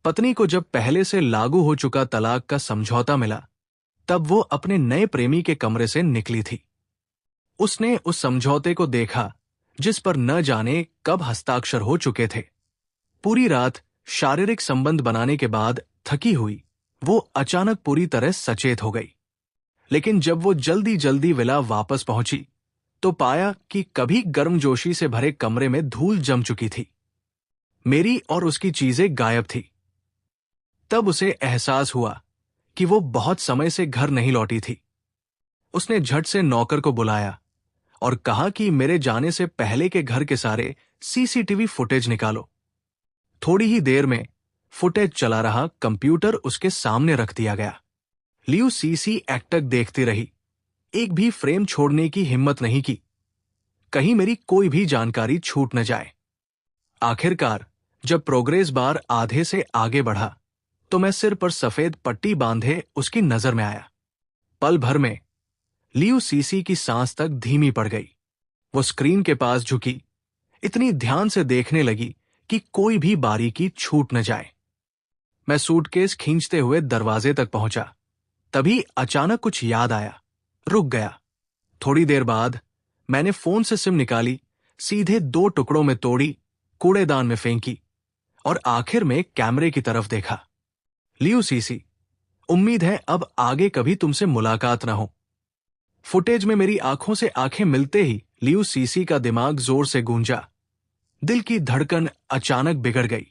पत्नी को जब पहले से लागू हो चुका तलाक का समझौता मिला, तब वो अपने नए प्रेमी के कमरे से निकली थी। उसने उस समझौते को देखा जिस पर न जाने कब हस्ताक्षर हो चुके थे। पूरी रात शारीरिक संबंध बनाने के बाद थकी हुई वो अचानक पूरी तरह सचेत हो गई। लेकिन जब वो जल्दी जल्दी विला वापस पहुंची तो पाया कि कभी गर्मजोशी से भरे कमरे में धूल जम चुकी थी। मेरी और उसकी चीजें गायब थी। तब उसे एहसास हुआ कि वो बहुत समय से घर नहीं लौटी थी। उसने झट से नौकर को बुलाया और कहा कि मेरे जाने से पहले के घर के सारे सीसीटीवी फुटेज निकालो। थोड़ी ही देर में फुटेज चला रहा कंप्यूटर उसके सामने रख दिया गया। लियू सीसी एकटक देखती रही, एक भी फ्रेम छोड़ने की हिम्मत नहीं की, कहीं मेरी कोई भी जानकारी छूट न जाए। आखिरकार जब प्रोग्रेस बार आधे से आगे बढ़ा तो मैं सिर पर सफेद पट्टी बांधे उसकी नजर में आया। पल भर में लियू सीसी की सांस तक धीमी पड़ गई। वो स्क्रीन के पास झुकी, इतनी ध्यान से देखने लगी कि कोई भी बारीकी छूट न जाए। मैं सूटकेस खींचते हुए दरवाजे तक पहुंचा। तभी अचानक कुछ याद आया, रुक गया। थोड़ी देर बाद मैंने फोन से सिम निकाली, सीधे 2 टुकड़ों में तोड़ी, कूड़ेदान में फेंकी और आखिर में कैमरे की तरफ देखा। लियू सीसी, उम्मीद है अब आगे कभी तुमसे मुलाकात न हो। फुटेज में मेरी आंखों से आंखें मिलते ही लियू सीसी का दिमाग जोर से गूंजा। दिल की धड़कन अचानक बिगड़ गई।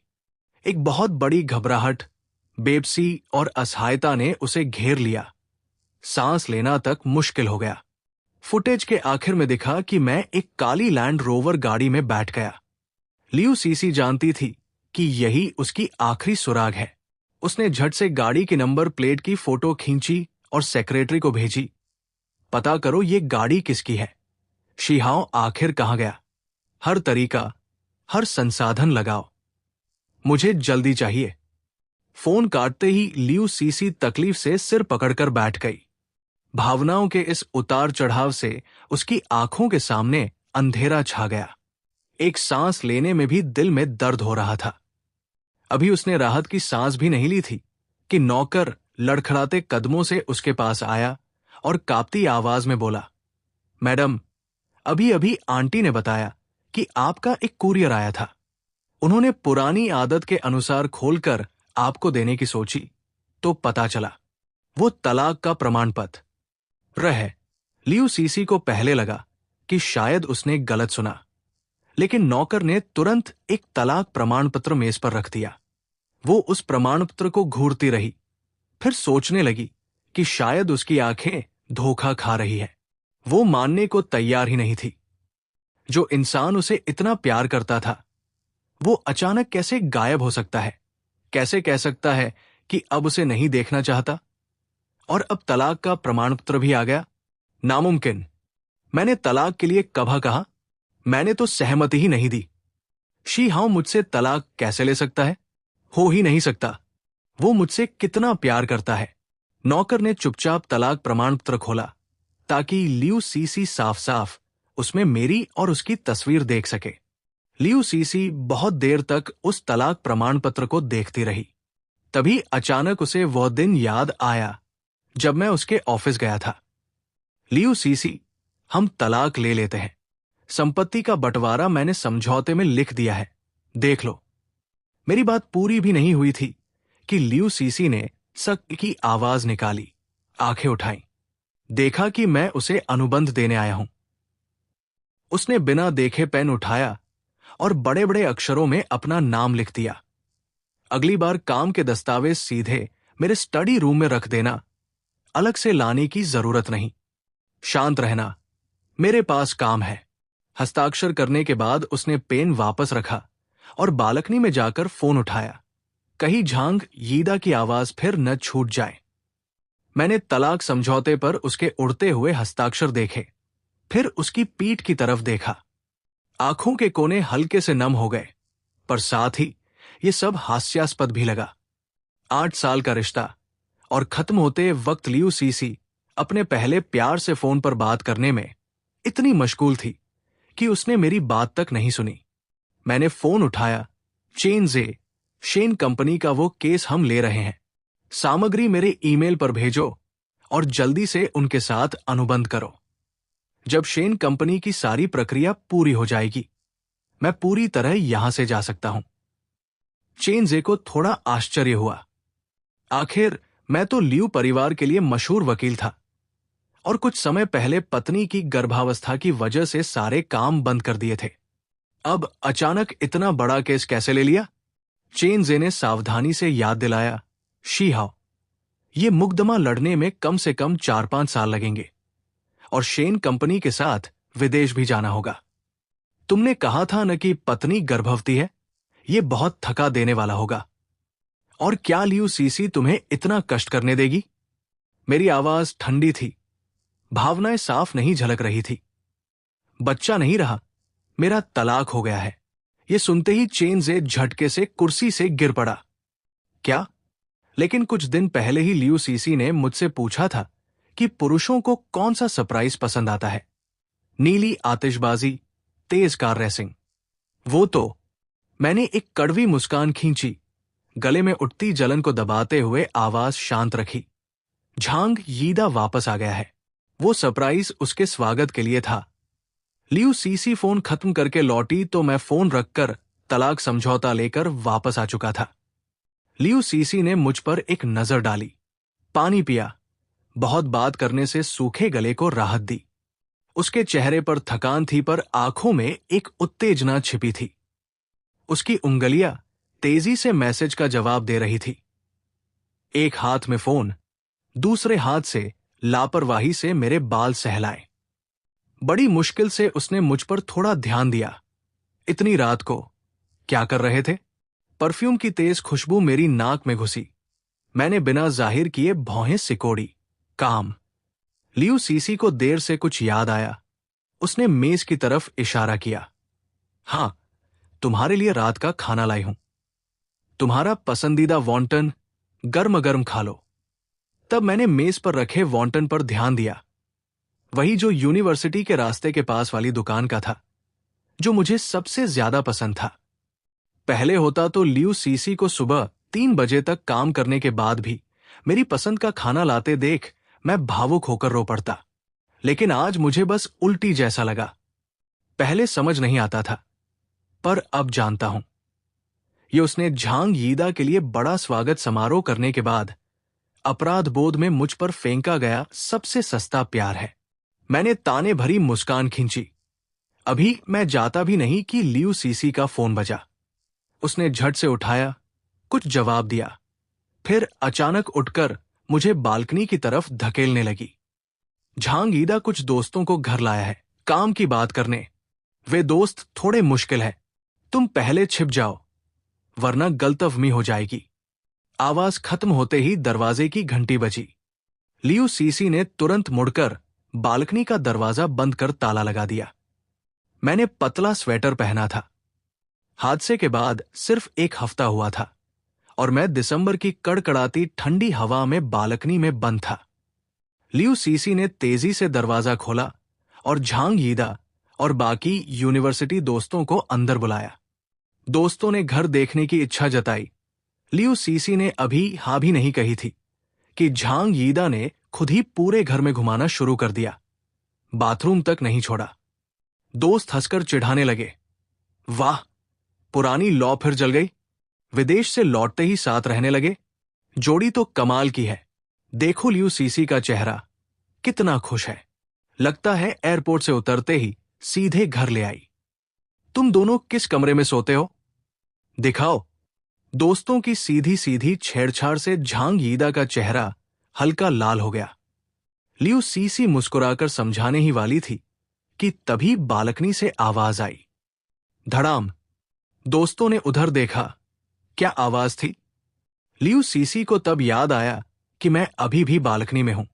एक बहुत बड़ी घबराहट, बेबसी और असहायता ने उसे घेर लिया। सांस लेना तक मुश्किल हो गया। फुटेज के आखिर में दिखा कि मैं एक काली लैंड रोवर गाड़ी में बैठ गया। लियू सीसी जानती थी कि यही उसकी आखिरी सुराग है। उसने झट से गाड़ी की नंबर प्लेट की फोटो खींची और सेक्रेटरी को भेजी, पता करो ये गाड़ी किसकी है। शिहाओ आखिर कहां गया। हर तरीका, हर संसाधन लगाओ, मुझे जल्दी चाहिए। फोन काटते ही लियू सीसी तकलीफ से सिर पकड़कर बैठ गई। भावनाओं के इस उतार चढ़ाव से उसकी आंखों के सामने अंधेरा छा गया। एक सांस लेने में भी दिल में दर्द हो रहा था। अभी उसने राहत की सांस भी नहीं ली थी कि नौकर लड़खड़ाते कदमों से उसके पास आया और कांपती आवाज में बोला, मैडम, अभी अभी आंटी ने बताया कि आपका एक कुरियर आया था। उन्होंने पुरानी आदत के अनुसार खोलकर आपको देने की सोची तो पता चला वो तलाक का प्रमाण पत्र है। लियू सीसी को पहले लगा कि शायद उसने गलत सुना, लेकिन नौकर ने तुरंत एक तलाक प्रमाण पत्र मेज पर रख दिया। वो उस प्रमाण पत्र को घूरती रही, फिर सोचने लगी कि शायद उसकी आंखें धोखा खा रही है। वो मानने को तैयार ही नहीं थी। जो इंसान उसे इतना प्यार करता था, वो अचानक कैसे गायब हो सकता है? कैसे कह सकता है कि अब उसे नहीं देखना चाहता? और अब तलाक का प्रमाण पत्र भी आ गया। नामुमकिन। मैंने तलाक के लिए कब कहा? मैंने तो सहमति ही नहीं दी। शी हाउ मुझसे तलाक कैसे ले सकता है? हो ही नहीं सकता। वो मुझसे कितना प्यार करता है। नौकर ने चुपचाप तलाक प्रमाण पत्र खोला ताकि लियू सीसी साफ साफ उसमें मेरी और उसकी तस्वीर देख सके। लियू सीसी बहुत देर तक उस तलाक प्रमाण पत्र को देखती रही। तभी अचानक उसे वह दिन याद आया जब मैं उसके ऑफिस गया था। लियू सीसी, हम तलाक ले लेते हैं। संपत्ति का बंटवारा मैंने समझौते में लिख दिया है, देख लो। मेरी बात पूरी भी नहीं हुई थी कि लियू सीसी ने सख्त की आवाज निकाली, आंखें उठाई, देखा कि मैं उसे अनुबंध देने आया हूं। उसने बिना देखे पेन उठाया और बड़े बड़े अक्षरों में अपना नाम लिख दिया। अगली बार काम के दस्तावेज सीधे मेरे स्टडी रूम में रख देना, अलग से लाने की जरूरत नहीं। शांत रहना, मेरे पास काम है। हस्ताक्षर करने के बाद उसने पेन वापस रखा और बालकनी में जाकर फोन उठाया, कहीं झांग यीदा की आवाज फिर न छूट जाए। मैंने तलाक समझौते पर उसके उड़ते हुए हस्ताक्षर देखे, फिर उसकी पीठ की तरफ देखा। आंखों के कोने हल्के से नम हो गए, पर साथ ही ये सब हास्यास्पद भी लगा। 8 साल का रिश्ता और खत्म होते वक्त लियू सीसी अपने पहले प्यार से फोन पर बात करने में इतनी मशगूल थी कि उसने मेरी बात तक नहीं सुनी। मैंने फोन उठाया, चेन जे शेन कंपनी का वो केस हम ले रहे हैं। सामग्री मेरे ईमेल पर भेजो और जल्दी से उनके साथ अनुबंध करो। जब शेन कंपनी की सारी प्रक्रिया पूरी हो जाएगी, मैं पूरी तरह यहां से जा सकता हूं। चेनजे को थोड़ा आश्चर्य हुआ। आखिर मैं तो लियू परिवार के लिए मशहूर वकील था और कुछ समय पहले पत्नी की गर्भावस्था की वजह से सारे काम बंद कर दिए थे। अब अचानक इतना बड़ा केस कैसे ले लिया? चेनजे ने सावधानी से याद दिलाया। शीहाओ, ये मुकदमा लड़ने में कम से कम 4-5 साल लगेंगे और शेन कंपनी के साथ विदेश भी जाना होगा। तुमने कहा था न कि पत्नी गर्भवती है। ये बहुत थका देने वाला होगा। और क्या लियू सीसी तुम्हें इतना कष्ट करने देगी? मेरी आवाज ठंडी थी, भावनाएं साफ नहीं झलक रही थी। बच्चा नहीं रहा, मेरा तलाक हो गया है। ये सुनते ही चेनजे झटके से कुर्सी से गिर पड़ा। क्या? लेकिन कुछ दिन पहले ही लियू सीसी ने मुझसे पूछा था कि पुरुषों को कौन सा सरप्राइज पसंद आता है। नीली आतिशबाजी, तेज कार रेसिंग। वो तो। मैंने एक कड़वी मुस्कान खींची, गले में उठती जलन को दबाते हुए आवाज शांत रखी। झांग यीदा वापस आ गया है। वो सरप्राइज उसके स्वागत के लिए था। लियू सीसी फोन खत्म करके लौटी तो मैं फोन रखकर तलाक समझौता लेकर वापस आ चुका था। लियू सीसी ने मुझ पर एक नजर डाली, पानी पिया, बहुत बात करने से सूखे गले को राहत दी। उसके चेहरे पर थकान थी पर आंखों में एक उत्तेजना छिपी थी। उसकी उंगलियां तेजी से मैसेज का जवाब दे रही थी। एक हाथ में फोन, दूसरे हाथ से लापरवाही से मेरे बाल सहलाए। बड़ी मुश्किल से उसने मुझ पर थोड़ा ध्यान दिया। इतनी रात को क्या कर रहे थे? परफ्यूम की तेज खुशबू मेरी नाक में घुसी। मैंने बिना जाहिर किए भौहें सिकोड़ी। काम। लियू सीसी को देर से कुछ याद आया। उसने मेज की तरफ इशारा किया। हां, तुम्हारे लिए रात का खाना लाई हूं। तुम्हारा पसंदीदा वॉन्टन, गर्म गर्म खा लो। तब मैंने मेज पर रखे वॉन्टन पर ध्यान दिया। वही जो यूनिवर्सिटी के रास्ते के पास वाली दुकान का था, जो मुझे सबसे ज्यादा पसंद था। पहले होता तो लियू सीसी को सुबह 3 बजे तक काम करने के बाद भी मेरी पसंद का खाना लाते देख मैं भावुक होकर रो पड़ता। लेकिन आज मुझे बस उल्टी जैसा लगा। पहले समझ नहीं आता था, पर अब जानता हूं। ये उसने झांग यीदा के लिए बड़ा स्वागत समारोह करने के बाद अपराध बोध में मुझ पर फेंका गया सबसे सस्ता प्यार है। मैंने ताने भरी मुस्कान खींची। अभी मैं जाता भी नहीं कि लियू सीसी का फोन बजा। उसने झट से उठाया, कुछ जवाब दिया, फिर अचानक उठकर मुझे बालकनी की तरफ धकेलने लगी। झांग यीदा कुछ दोस्तों को घर लाया है, काम की बात करने। वे दोस्त थोड़े मुश्किल है। तुम पहले छिप जाओ, वरना गलतफहमी हो जाएगी। आवाज खत्म होते ही दरवाजे की घंटी बजी। लियू सीसी ने तुरंत मुड़कर बालकनी का दरवाजा बंद कर ताला लगा दिया। मैंने पतला स्वेटर पहना था। हादसे के बाद सिर्फ 1 हफ्ता हुआ था और मैं दिसंबर की कड़कड़ाती ठंडी हवा में बालकनी में बंद था। लियू सीसी ने तेजी से दरवाजा खोला और झांग यीदा और बाकी यूनिवर्सिटी दोस्तों को अंदर बुलाया। दोस्तों ने घर देखने की इच्छा जताई। लियू सीसी ने अभी हाँ भी नहीं कही थी कि झांग यीदा ने खुद ही पूरे घर में घुमाना शुरू कर दिया, बाथरूम तक नहीं छोड़ा। दोस्त हंसकर चिढ़ाने लगे, वाह, पुरानी लौ फिर जल गई। विदेश से लौटते ही साथ रहने लगे। जोड़ी तो कमाल की है। देखो लियू सीसी का चेहरा, कितना खुश है। लगता है एयरपोर्ट से उतरते ही सीधे घर ले आई। तुम दोनों किस कमरे में सोते हो? दिखाओ। दोस्तों की सीधी सीधी छेड़छाड़ से झांग यीदा का चेहरा हल्का लाल हो गया। लियू सीसी मुस्कुराकर समझाने ही वाली थी कि तभी बालकनी से आवाज आई। धड़ाम। दोस्तों ने उधर देखा। क्या आवाज थी? लियू सीसी को तब याद आया कि मैं अभी भी बालकनी में हूं।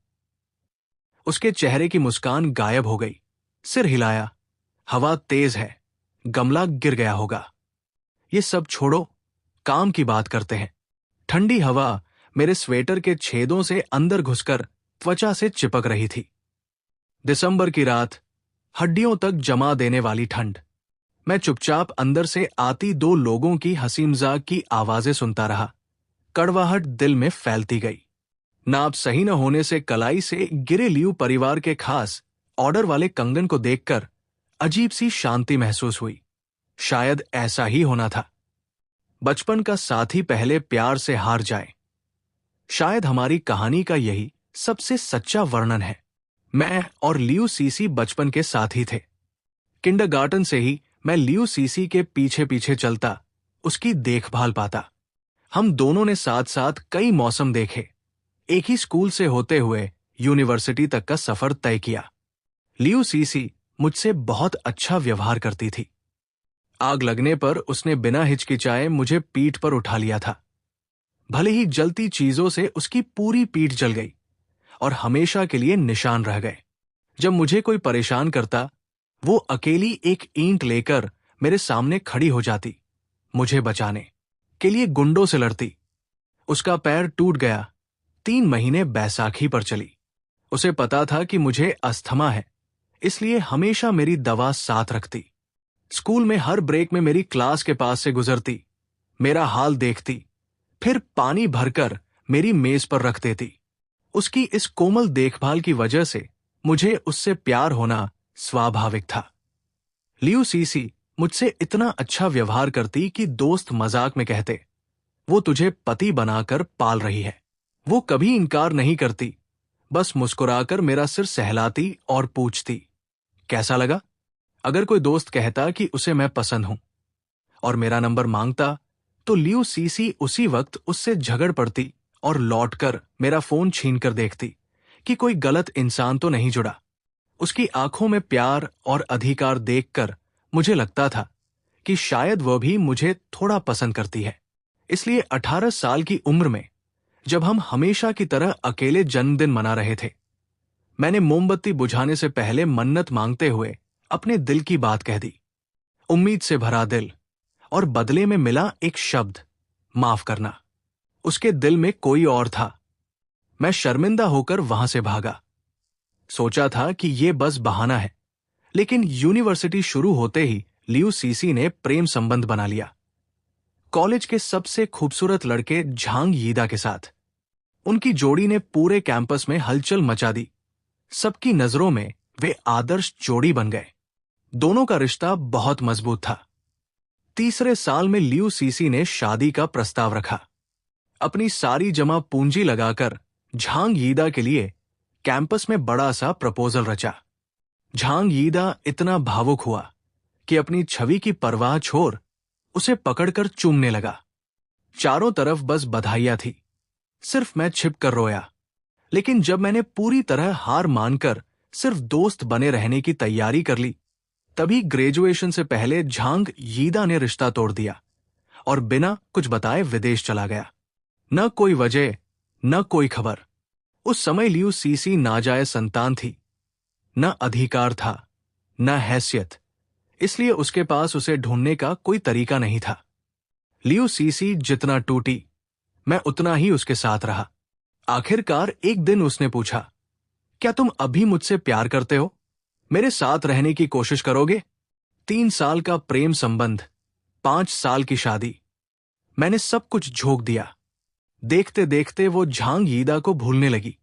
उसके चेहरे की मुस्कान गायब हो गई। सिर हिलाया। हवा तेज है, गमला गिर गया होगा। ये सब छोड़ो, काम की बात करते हैं। ठंडी हवा मेरे स्वेटर के छेदों से अंदर घुसकर त्वचा से चिपक रही थी। दिसंबर की रात, हड्डियों तक जमा देने वाली ठंड। मैं चुपचाप अंदर से आती दो लोगों की हंसी मजाक की आवाजें सुनता रहा। कड़वाहट दिल में फैलती गई। नाप सही न होने से कलाई से गिरे लियू परिवार के खास ऑर्डर वाले कंगन को देखकर अजीब सी शांति महसूस हुई। शायद ऐसा ही होना था। बचपन का साथी पहले प्यार से हार जाए। शायद हमारी कहानी का यही सबसे सच्चा वर्णन है। मैं और लियू सीसी बचपन के साथी थे। किंडरगार्टन से ही मैं लियू सीसी के पीछे पीछे चलता, उसकी देखभाल पाता। हम दोनों ने साथ साथ कई मौसम देखे, एक ही स्कूल से होते हुए यूनिवर्सिटी तक का सफर तय किया। लियू सीसी मुझसे बहुत अच्छा व्यवहार करती थी। आग लगने पर उसने बिना हिचकिचाए मुझे पीठ पर उठा लिया था। भले ही जलती चीजों से उसकी पूरी पीठ जल गई और हमेशा के लिए निशान रह गए। जब मुझे कोई परेशान करता, वो अकेली एक ईंट लेकर मेरे सामने खड़ी हो जाती, मुझे बचाने के लिए गुंडों से लड़ती। उसका पैर टूट गया, 3 महीने बैसाखी पर चली। उसे पता था कि मुझे अस्थमा है, इसलिए हमेशा मेरी दवा साथ रखती। स्कूल में हर ब्रेक में मेरी क्लास के पास से गुजरती, मेरा हाल देखती, फिर पानी भरकर मेरी मेज पर रख देती। उसकी इस कोमल देखभाल की वजह से मुझे उससे प्यार होना स्वाभाविक था। लियू सीसी मुझसे इतना अच्छा व्यवहार करती कि दोस्त मजाक में कहते, वो तुझे पति बनाकर पाल रही है। वो कभी इनकार नहीं करती, बस मुस्कुराकर मेरा सिर सहलाती और पूछती, कैसा लगा? अगर कोई दोस्त कहता कि उसे मैं पसंद हूं और मेरा नंबर मांगता, तो लियू सीसी उसी वक्त उससे झगड़ पड़ती और लौटकर मेरा फोन छीनकर देखती कि कोई गलत इंसान तो नहीं जुड़ा। उसकी आंखों में प्यार और अधिकार देखकर मुझे लगता था कि शायद वह भी मुझे थोड़ा पसंद करती है। इसलिए 18 साल की उम्र में, जब हम हमेशा की तरह अकेले जन्मदिन मना रहे थे, मैंने मोमबत्ती बुझाने से पहले मन्नत मांगते हुए अपने दिल की बात कह दी। उम्मीद से भरा दिल, और बदले में मिला एक शब्द, माफ करना। उसके दिल में कोई और था। मैं शर्मिंदा होकर वहां से भागा। सोचा था कि यह बस बहाना है, लेकिन यूनिवर्सिटी शुरू होते ही लियू सीसी ने प्रेम संबंध बना लिया, कॉलेज के सबसे खूबसूरत लड़के झांग यीदा के साथ। उनकी जोड़ी ने पूरे कैंपस में हलचल मचा दी। सबकी नजरों में वे आदर्श जोड़ी बन गए। दोनों का रिश्ता बहुत मजबूत था। तीसरे साल में लियू सीसी ने शादी का प्रस्ताव रखा। अपनी सारी जमा पूंजी लगाकर झांग यीदा के लिए कैंपस में बड़ा सा प्रपोजल रचा। झांग यीदा इतना भावुक हुआ कि अपनी छवि की परवाह छोड़ उसे पकड़कर चूमने लगा। चारों तरफ बस बधाइयां थी, सिर्फ मैं छिप कर रोया। लेकिन जब मैंने पूरी तरह हार मानकर सिर्फ दोस्त बने रहने की तैयारी कर ली, तभी ग्रेजुएशन से पहले झांग यीदा ने रिश्ता तोड़ दिया और बिना कुछ बताए विदेश चला गया। न कोई वजह, न कोई खबर। उस समय लियू सीसी नाजायज संतान थी, न अधिकार था, न हैसियत, इसलिए उसके पास उसे ढूंढने का कोई तरीका नहीं था। लियू सीसी जितना टूटी, मैं उतना ही उसके साथ रहा। आखिरकार एक दिन उसने पूछा, क्या तुम अभी मुझसे प्यार करते हो? मेरे साथ रहने की कोशिश करोगे? 3 साल का प्रेम संबंध, 5 साल की शादी, मैंने सब कुछ झोंक दिया। देखते देखते वो झांग यीदा को भूलने लगी।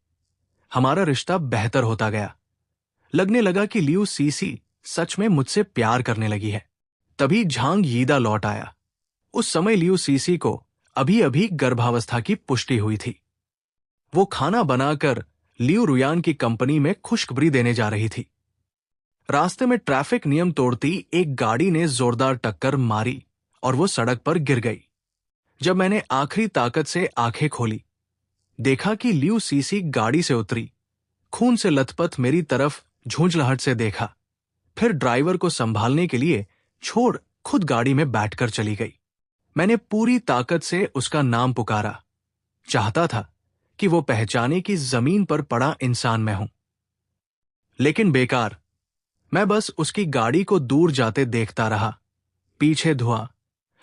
हमारा रिश्ता बेहतर होता गया। लगने लगा कि लियू सीसी सच में मुझसे प्यार करने लगी है। तभी झांग यीदा लौट आया। उस समय लियू सीसी को अभी अभी गर्भावस्था की पुष्टि हुई थी। वो खाना बनाकर लियू रुयान की कंपनी में खुशखबरी देने जा रही थी। रास्ते में ट्रैफिक नियम तोड़ती एक गाड़ी ने जोरदार टक्कर मारी और वो सड़क पर गिर गई। जब मैंने आखिरी ताकत से आंखें खोली, देखा कि लियू सीसी गाड़ी से उतरी, खून से लथपथ मेरी तरफ झुंझलाहट से देखा, फिर ड्राइवर को संभालने के लिए छोड़ खुद गाड़ी में बैठकर चली गई। मैंने पूरी ताकत से उसका नाम पुकारा, चाहता था कि वो पहचाने कि जमीन पर पड़ा इंसान मैं हूं। लेकिन बेकार। मैं बस उसकी गाड़ी को दूर जाते देखता रहा, पीछे धुआं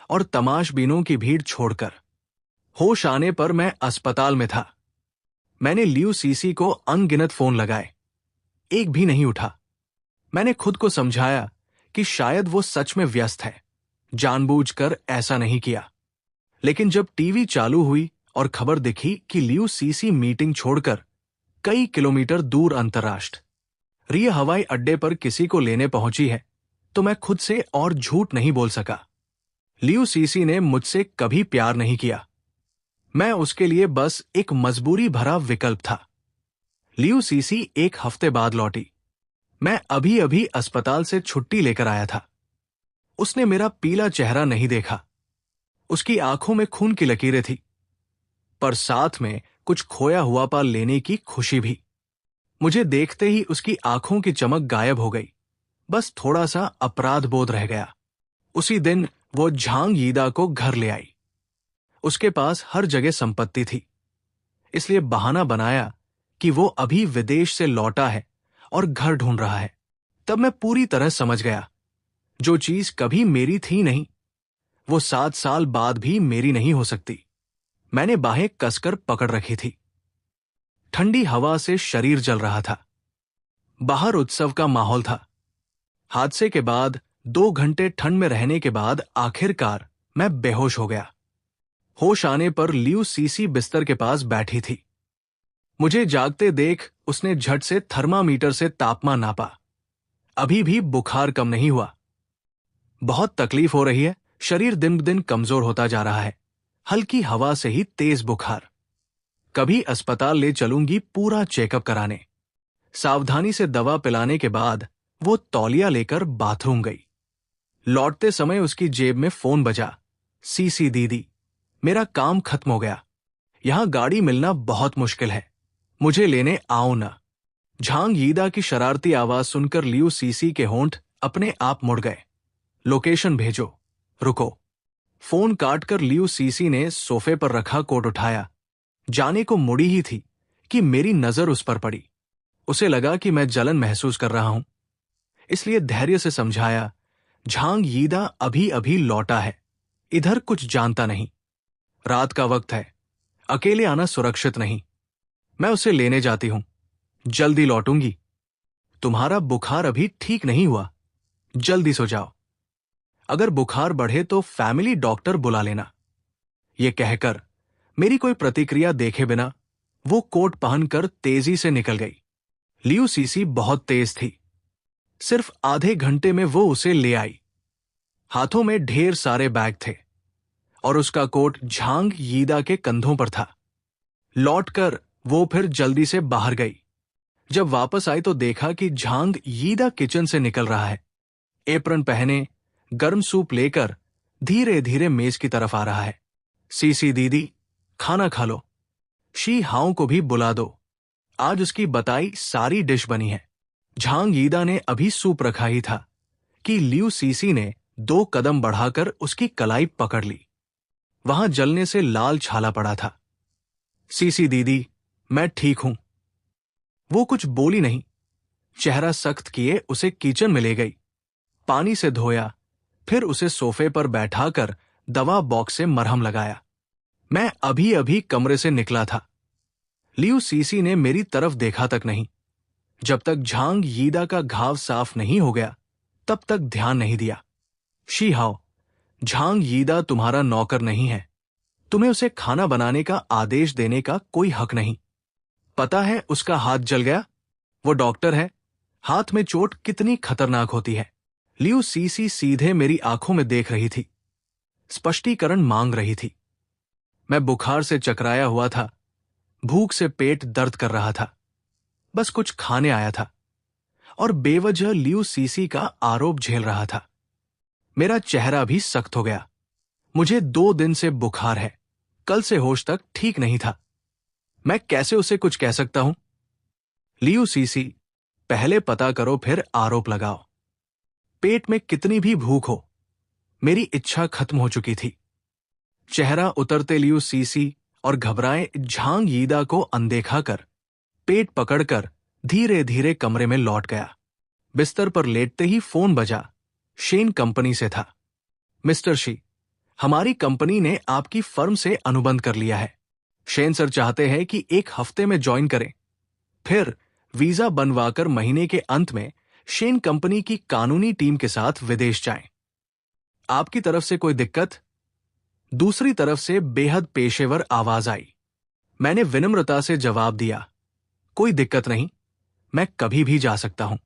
और तमाशबीनों की भीड़ छोड़कर। होश आने पर मैं अस्पताल में था। मैंने लियू सीसी को अनगिनत फोन लगाए, एक भी नहीं उठा। मैंने खुद को समझाया कि शायद वो सच में व्यस्त है, जानबूझकर ऐसा नहीं किया। लेकिन जब टीवी चालू हुई और खबर दिखी कि लियू सीसी मीटिंग छोड़कर कई किलोमीटर दूर अंतर्राष्ट्रीय हवाई अड्डे पर किसी को लेने पहुंची है, तो मैं खुद से और झूठ नहीं बोल सका। लियू सीसी ने मुझसे कभी प्यार नहीं किया। मैं उसके लिए बस एक मजबूरी भरा विकल्प था। लियू सीसी 1 हफ्ते बाद लौटी। मैं अभी अभी अस्पताल से छुट्टी लेकर आया था। उसने मेरा पीला चेहरा नहीं देखा। उसकी आंखों में खून की लकीरें थी, पर साथ में कुछ खोया हुआ पा लेने की खुशी भी। मुझे देखते ही उसकी आंखों की चमक गायब हो गई। बस थोड़ा सा अपराध बोध रह गया। उसी दिन वो झांग यीदा को घर ले आई। उसके पास हर जगह संपत्ति थी, इसलिए बहाना बनाया कि वो अभी विदेश से लौटा है और घर ढूंढ रहा है। तब मैं पूरी तरह समझ गया, जो चीज कभी मेरी थी नहीं, वो 7 साल बाद भी मेरी नहीं हो सकती। मैंने बाहें कसकर पकड़ रखी थी। ठंडी हवा से शरीर जल रहा था। बाहर उत्सव का माहौल था। हादसे के बाद 2 घंटे ठंड में रहने के बाद आखिरकार मैं बेहोश हो गया। होश आने पर लियू सीसी बिस्तर के पास बैठी थी। मुझे जागते देख उसने झट से थर्मामीटर से तापमान नापा। अभी भी बुखार कम नहीं हुआ। बहुत तकलीफ हो रही है, शरीर दिन ब दिन कमजोर होता जा रहा है, हल्की हवा से ही तेज बुखार। कभी अस्पताल ले चलूंगी पूरा चेकअप कराने। सावधानी से दवा पिलाने के बाद वो तौलिया लेकर बाथरूम गई। लौटते समय उसकी जेब में फोन बजा। सीसी दीदी, मेरा काम खत्म हो गया। यहां गाड़ी मिलना बहुत मुश्किल है, मुझे लेने आओ ना। झांग यीदा की शरारती आवाज सुनकर लियू सीसी के होंठ अपने आप मुड़ गए। लोकेशन भेजो, रुको। फोन काटकर लियू सीसी ने सोफे पर रखा कोट उठाया। जाने को मुड़ी ही थी कि मेरी नजर उस पर पड़ी। उसे लगा कि मैं जलन महसूस कर रहा हूं, इसलिए धैर्य से समझाया, झांग यीदा अभी अभी लौटा है, इधर कुछ जानता नहीं। रात का वक्त है, अकेले आना सुरक्षित नहीं। मैं उसे लेने जाती हूं, जल्दी लौटूंगी। तुम्हारा बुखार अभी ठीक नहीं हुआ, जल्दी सो जाओ। अगर बुखार बढ़े तो फैमिली डॉक्टर बुला लेना। यह कहकर मेरी कोई प्रतिक्रिया देखे बिना वो कोट पहनकर तेजी से निकल गई। लियू सीसी बहुत तेज थी। सिर्फ आधे घंटे में वो उसे ले आई। हाथों में ढेर सारे बैग थे और उसका कोट झांग यीदा के कंधों पर था। लौटकर वो फिर जल्दी से बाहर गई। जब वापस आई तो देखा कि झांग यीदा किचन से निकल रहा है। एप्रन पहने, गर्म सूप लेकर धीरे धीरे मेज की तरफ आ रहा है। सीसी दीदी, खाना खा लो। शी हाओ को भी बुला दो, आज उसकी बताई सारी डिश बनी है। झांग यीदा ने अभी सूप रखा ही था कि लियू सीसी ने 2 कदम बढ़ाकर उसकी कलाई पकड़ ली। वहां जलने से लाल छाला पड़ा था। सीसी दीदी, मैं ठीक हूं। वो कुछ बोली नहीं। चेहरा सख्त किए उसे किचन में ले गई। पानी से धोया, फिर उसे सोफे पर बैठाकर दवा बॉक्स से मरहम लगाया। मैं अभी अभी कमरे से निकला था। लियू सीसी ने मेरी तरफ देखा तक नहीं। जब तक झांग यीदा का घाव साफ नहीं हो गया तब तक ध्यान नहीं दिया। शी हाओ, झांग यीदा तुम्हारा नौकर नहीं है। तुम्हें उसे खाना बनाने का आदेश देने का कोई हक नहीं। पता है उसका हाथ जल गया? वो डॉक्टर है, हाथ में चोट कितनी खतरनाक होती है। लियू सीसी सीधे मेरी आंखों में देख रही थी, स्पष्टीकरण मांग रही थी। मैं बुखार से चकराया हुआ था, भूख से पेट दर्द कर रहा था, बस कुछ खाने आया था और बेवजह लियू सीसी का आरोप झेल रहा था। मेरा चेहरा भी सख्त हो गया। मुझे 2 दिन से बुखार है, कल से होश तक ठीक नहीं था। मैं कैसे उसे कुछ कह सकता हूं? लियू सीसी, पहले पता करो फिर आरोप लगाओ। पेट में कितनी भी भूख हो, मेरी इच्छा खत्म हो चुकी थी। चेहरा उतरते लियू सीसी और घबराए झांग यीदा को अनदेखा कर पेट पकड़कर धीरे धीरे कमरे में लौट गया। बिस्तर पर लेटते ही फोन बजा। शेन कंपनी से था। मिस्टर शी, हमारी कंपनी ने आपकी फर्म से अनुबंध कर लिया है। शेन सर चाहते हैं कि 1 हफ्ते में ज्वाइन करें, फिर वीजा बनवाकर महीने के अंत में शेन कंपनी की कानूनी टीम के साथ विदेश जाएं। आपकी तरफ से कोई दिक्कत? दूसरी तरफ से बेहद पेशेवर आवाज आई। मैंने विनम्रता से जवाब दिया, कोई दिक्कत नहीं, मैं कभी भी जा सकता हूं।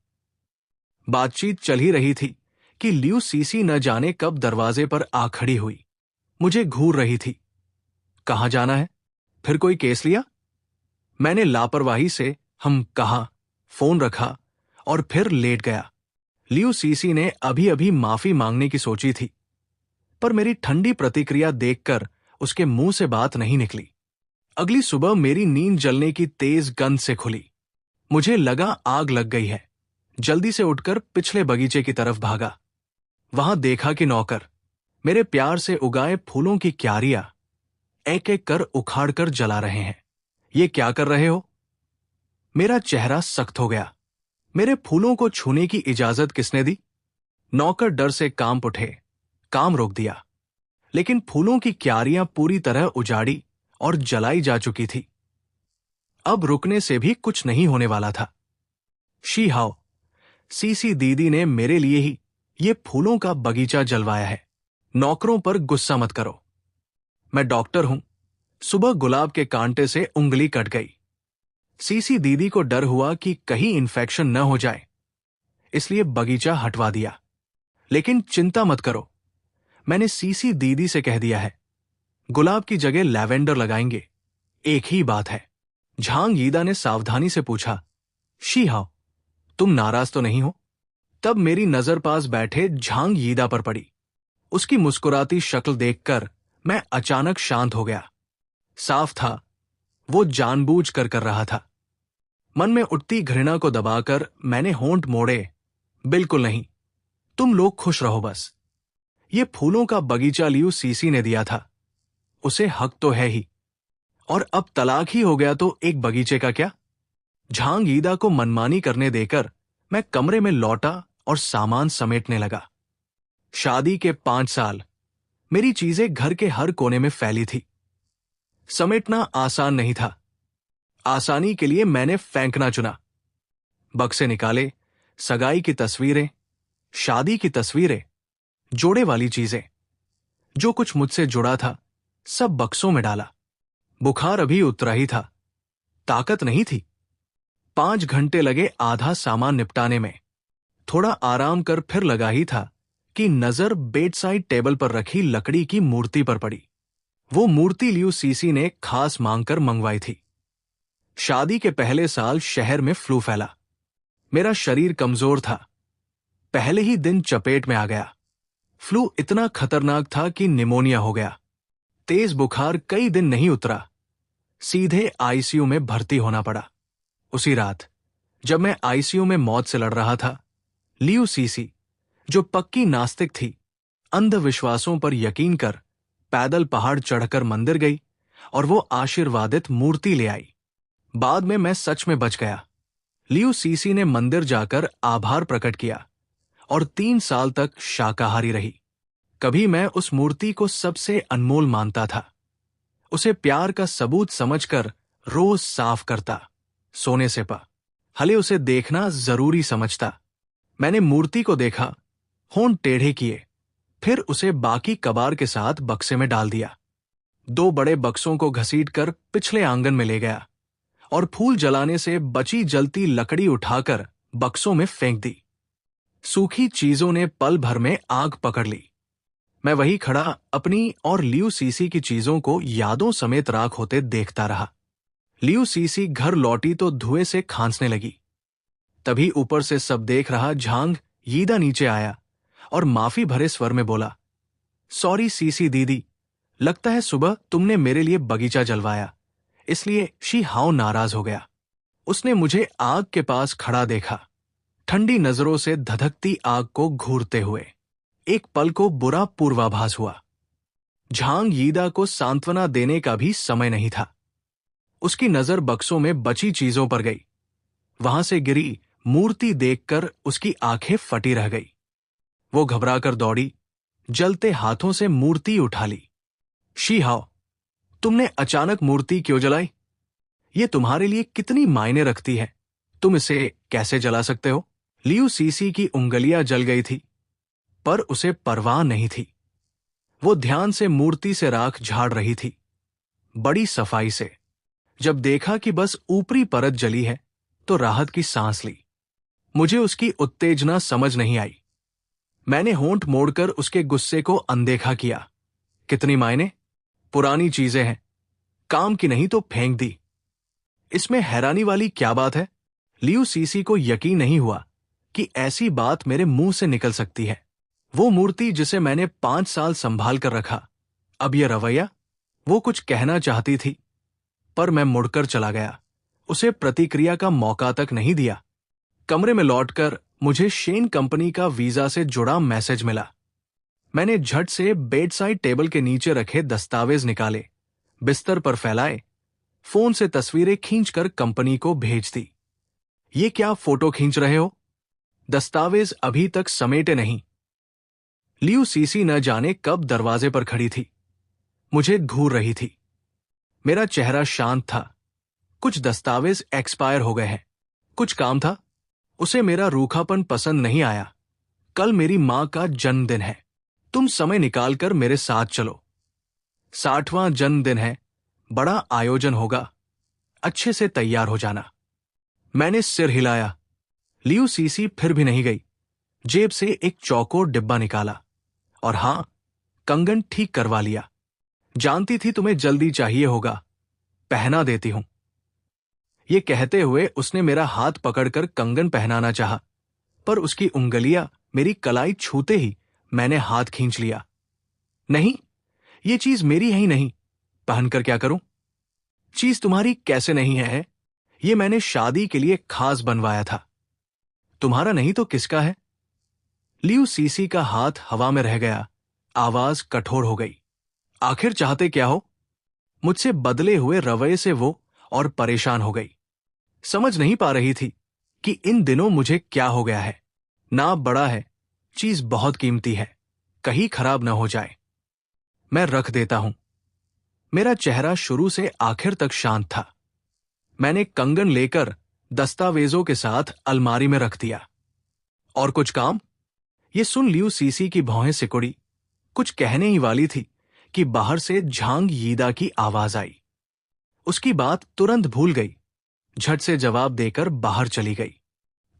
बातचीत चल ही रही थी कि लियू सीसी न जाने कब दरवाजे पर आ खड़ी हुई। मुझे घूर रही थी। कहां जाना है? फिर कोई केस लिया? मैंने लापरवाही से हम कहा, फोन रखा और फिर लेट गया। लियू सीसी ने अभी अभी माफी मांगने की सोची थी, पर मेरी ठंडी प्रतिक्रिया देखकर उसके मुंह से बात नहीं निकली। अगली सुबह मेरी नींद जलने की तेज गंध से खुली। मुझे लगा आग लग गई है। जल्दी से उठकर पिछले बगीचे की तरफ भागा। वहां देखा कि नौकर मेरे प्यार से उगाए फूलों की क्यारियां एक एक कर उखाड़ कर जला रहे हैं। ये क्या कर रहे हो? मेरा चेहरा सख्त हो गया। मेरे फूलों को छूने की इजाजत किसने दी? नौकर डर से कांप उठे। काम रोक दिया, लेकिन फूलों की क्यारियां पूरी तरह उजाड़ी और जलाई जा चुकी थी। अब रुकने से भी कुछ नहीं होने वाला था। शी हाओ, सीसी दीदी ने मेरे लिए ही ये फूलों का बगीचा जलवाया है। नौकरों पर गुस्सा मत करो। मैं डॉक्टर हूं। सुबह गुलाब के कांटे से उंगली कट गई। सीसी दीदी को डर हुआ कि कहीं इन्फेक्शन न हो जाए, इसलिए बगीचा हटवा दिया। लेकिन चिंता मत करो, मैंने सीसी दीदी से कह दिया है, गुलाब की जगह लैवेंडर लगाएंगे। एक ही बात है। झांग यीदा ने सावधानी से पूछा, शी हाओ, तुम नाराज तो नहीं हो? तब मेरी नजर पास बैठे झांग यीदा पर पड़ी। उसकी मुस्कुराती शक्ल देखकर मैं अचानक शांत हो गया। साफ था, वो जानबूझ कर रहा था। मन में उठती घृणा को दबाकर मैंने होंठ मोड़े, बिल्कुल नहीं, तुम लोग खुश रहो बस। ये फूलों का बगीचा लियू सीसी ने दिया था, उसे हक तो है ही। और अब तलाक ही हो गया तो एक बगीचे का क्या? झांग यीदा को मनमानी करने देकर मैं कमरे में लौटा और सामान समेटने लगा। शादी के 5 साल मेरी चीजें घर के हर कोने में फैली थी। समेटना आसान नहीं था। आसानी के लिए मैंने फेंकना चुना। बक्से निकाले, सगाई की तस्वीरें, शादी की तस्वीरें, जोड़े वाली चीजें, जो कुछ मुझसे जुड़ा था सब बक्सों में डाला। बुखार अभी उतरा ही था, ताकत नहीं थी। 5 घंटे लगे आधा सामान निपटाने में। थोड़ा आराम कर फिर लगा ही था कि नजर बेड साइड टेबल पर रखी लकड़ी की मूर्ति पर पड़ी। वो मूर्ति लियू सीसी ने खास मांगकर मंगवाई थी। शादी के पहले साल शहर में फ्लू फैला। मेरा शरीर कमजोर था। पहले ही दिन चपेट में आ गया। फ्लू इतना खतरनाक था कि निमोनिया हो गया। तेज बुखार कई दिन नहीं उतरा। सीधे आईसीयू में भर्ती होना पड़ा। उसी रात जब मैं आईसीयू में मौत से लड़ रहा था, लियू सीसी, जो पक्की नास्तिक थी, अंधविश्वासों पर यकीन कर पैदल पहाड़ चढ़कर मंदिर गई और वो आशीर्वादित मूर्ति ले आई। बाद में मैं सच में बच गया। लियू सीसी ने मंदिर जाकर आभार प्रकट किया और 3 साल तक शाकाहारी रही। कभी मैं उस मूर्ति को सबसे अनमोल मानता था। उसे प्यार का सबूत समझकर रोज साफ करता, सोने से पहले उसे देखना जरूरी समझता। मैंने मूर्ति को देखा, होंठ टेढ़े किए, फिर उसे बाकी कबार के साथ बक्से में डाल दिया। 2 बड़े बक्सों को घसीटकर पिछले आंगन में ले गया और फूल जलाने से बची जलती लकड़ी उठाकर बक्सों में फेंक दी। सूखी चीजों ने पल भर में आग पकड़ ली। मैं वही खड़ा अपनी और लियू सीसी की चीजों को यादों समेत राख होते देखता रहा। लियू सीसी घर लौटी तो धुएं से खांसने लगी। तभी ऊपर से सब देख रहा झांग यीदा नीचे आया और माफी भरे स्वर में बोला, सॉरी सीसी दीदी, लगता है सुबह तुमने मेरे लिए बगीचा जलवाया, इसलिए शी हाओ नाराज हो गया। उसने मुझे आग के पास खड़ा देखा, ठंडी नजरों से धधकती आग को घूरते हुए। एक पल को बुरा पूर्वाभास हुआ। झांग यीदा को सांत्वना देने का भी समय नहीं था। उसकी नजर बक्सों में बची चीजों पर गई। वहां से गिरी मूर्ति देखकर उसकी आंखें फटी रह गई। वो घबराकर दौड़ी, जलते हाथों से मूर्ति उठा ली। शी हाओ, तुमने अचानक मूर्ति क्यों जलाई? ये तुम्हारे लिए कितनी मायने रखती है? तुम इसे कैसे जला सकते हो? लियू सीसी की उंगलियां जल गई थी, पर उसे परवाह नहीं थी। वो ध्यान से मूर्ति से राख झाड़ रही थी, बड़ी सफाई से। जब देखा कि बस ऊपरी परत जली है, तो राहत की सांस ली। मुझे उसकी उत्तेजना समझ नहीं आई। मैंने होंठ मोड़कर उसके गुस्से को अनदेखा किया। कितनी मायने, पुरानी चीजें हैं, काम की नहीं तो फेंक दी। इसमें हैरानी वाली क्या बात है? लियू सीसी को यकीन नहीं हुआ कि ऐसी बात मेरे मुंह से निकल सकती है। वो मूर्ति जिसे मैंने 5 साल संभाल कर रखा, अब यह रवैया। वो कुछ कहना चाहती थी, पर मैं मुड़कर चला गया। उसे प्रतिक्रिया का मौका तक नहीं दिया। कमरे में लौटकर मुझे शेन कंपनी का वीजा से जुड़ा मैसेज मिला। मैंने झट से बेडसाइड टेबल के नीचे रखे दस्तावेज निकाले, बिस्तर पर फैलाए, फोन से तस्वीरें खींचकर कंपनी को भेज दी। ये क्या फोटो खींच रहे हो? दस्तावेज अभी तक समेटे नहीं। लियू सीसी न जाने कब दरवाजे पर खड़ी थी, मुझे घूर रही थी। मेरा चेहरा शांत था। कुछ दस्तावेज एक्सपायर हो गए हैं, कुछ काम था। उसे मेरा रूखापन पसंद नहीं आया। कल मेरी मां का जन्मदिन है, तुम समय निकालकर मेरे साथ चलो। 60वां जन्मदिन है, बड़ा आयोजन होगा, अच्छे से तैयार हो जाना। मैंने सिर हिलाया। लियू सीसी फिर भी नहीं गई। जेब से एक चौकोर डिब्बा निकाला और हां, कंगन ठीक करवा लिया। जानती थी तुम्हें जल्दी चाहिए होगा, पहना देती हूं। ये कहते हुए उसने मेरा हाथ पकड़कर कंगन पहनाना चाहा, पर उसकी उंगलियां मेरी कलाई छूते ही मैंने हाथ खींच लिया। नहीं, ये चीज मेरी है ही नहीं, पहनकर क्या करूं? चीज तुम्हारी कैसे नहीं है? ये मैंने शादी के लिए खास बनवाया था। तुम्हारा नहीं तो किसका है? लियू सीसी का हाथ हवा में रह गया, आवाज कठोर हो गई। आखिर चाहते क्या हो? मुझसे बदले हुए रवैये से वो और परेशान हो गई। समझ नहीं पा रही थी कि इन दिनों मुझे क्या हो गया है। नाप बड़ा है, चीज बहुत कीमती है, कहीं खराब न हो जाए। मैं रख देता हूं। मेरा चेहरा शुरू से आखिर तक शांत था। मैंने कंगन लेकर दस्तावेजों के साथ अलमारी में रख दिया। और कुछ काम? ये सुन लियू सीसी की भौहें सिकुड़ी। कुछ कहने ही वाली थी कि बाहर से झांग यीदा की आवाज आई। उसकी बात तुरंत भूल गई, झट से जवाब देकर बाहर चली गई।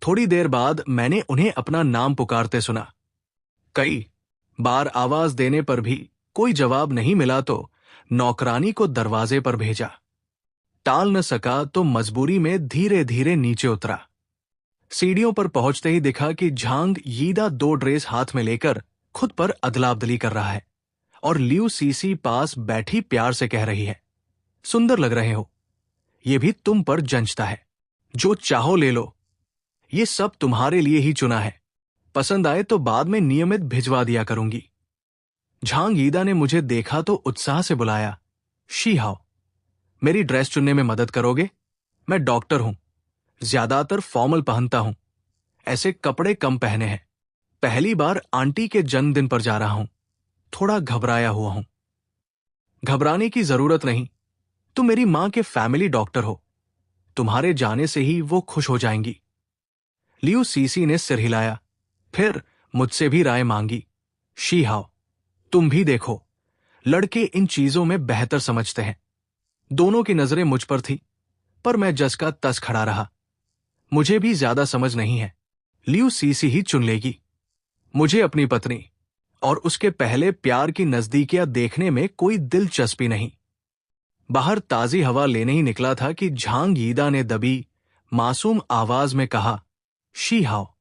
थोड़ी देर बाद मैंने उन्हें अपना नाम पुकारते सुना। कई बार आवाज देने पर भी कोई जवाब नहीं मिला तो नौकरानी को दरवाजे पर भेजा। टाल न सका तो मजबूरी में धीरे धीरे नीचे उतरा। सीढ़ियों पर पहुंचते ही दिखा कि झांग यीदा 2 ड्रेस हाथ में लेकर खुद पर अदला-बदली कर रहा है और लियू सीसी पास बैठी प्यार से कह रही है, सुंदर लग रहे हो, ये भी तुम पर जंचता है, जो चाहो ले लो, ये सब तुम्हारे लिए ही चुना है, पसंद आए तो बाद में नियमित भिजवा दिया करूंगी। झांग यीदा ने मुझे देखा तो उत्साह से बुलाया, शी हाओ, मेरी ड्रेस चुनने में मदद करोगे? मैं डॉक्टर हूं, ज्यादातर फॉर्मल पहनता हूं, ऐसे कपड़े कम पहने हैं। पहली बार आंटी के जन्मदिन पर जा रहा हूं, थोड़ा घबराया हुआ हूं। घबराने की जरूरत नहीं, तुम मेरी मां के फैमिली डॉक्टर हो, तुम्हारे जाने से ही वो खुश हो जाएंगी। लियू सीसी ने सिर हिलाया, फिर मुझसे भी राय मांगी, शी हाओ, तुम भी देखो, लड़के इन चीजों में बेहतर समझते हैं। दोनों की नजरें मुझ पर थी, पर मैं जस का तस खड़ा रहा। मुझे भी ज्यादा समझ नहीं है, लियू सीसी ही चुन लेगी। मुझे अपनी पत्नी और उसके पहले प्यार की नजदीकियां देखने में कोई दिलचस्पी नहीं। बाहर ताजी हवा लेने ही निकला था कि झांग यीदा ने दबी, मासूम आवाज में कहा, शी हाओ,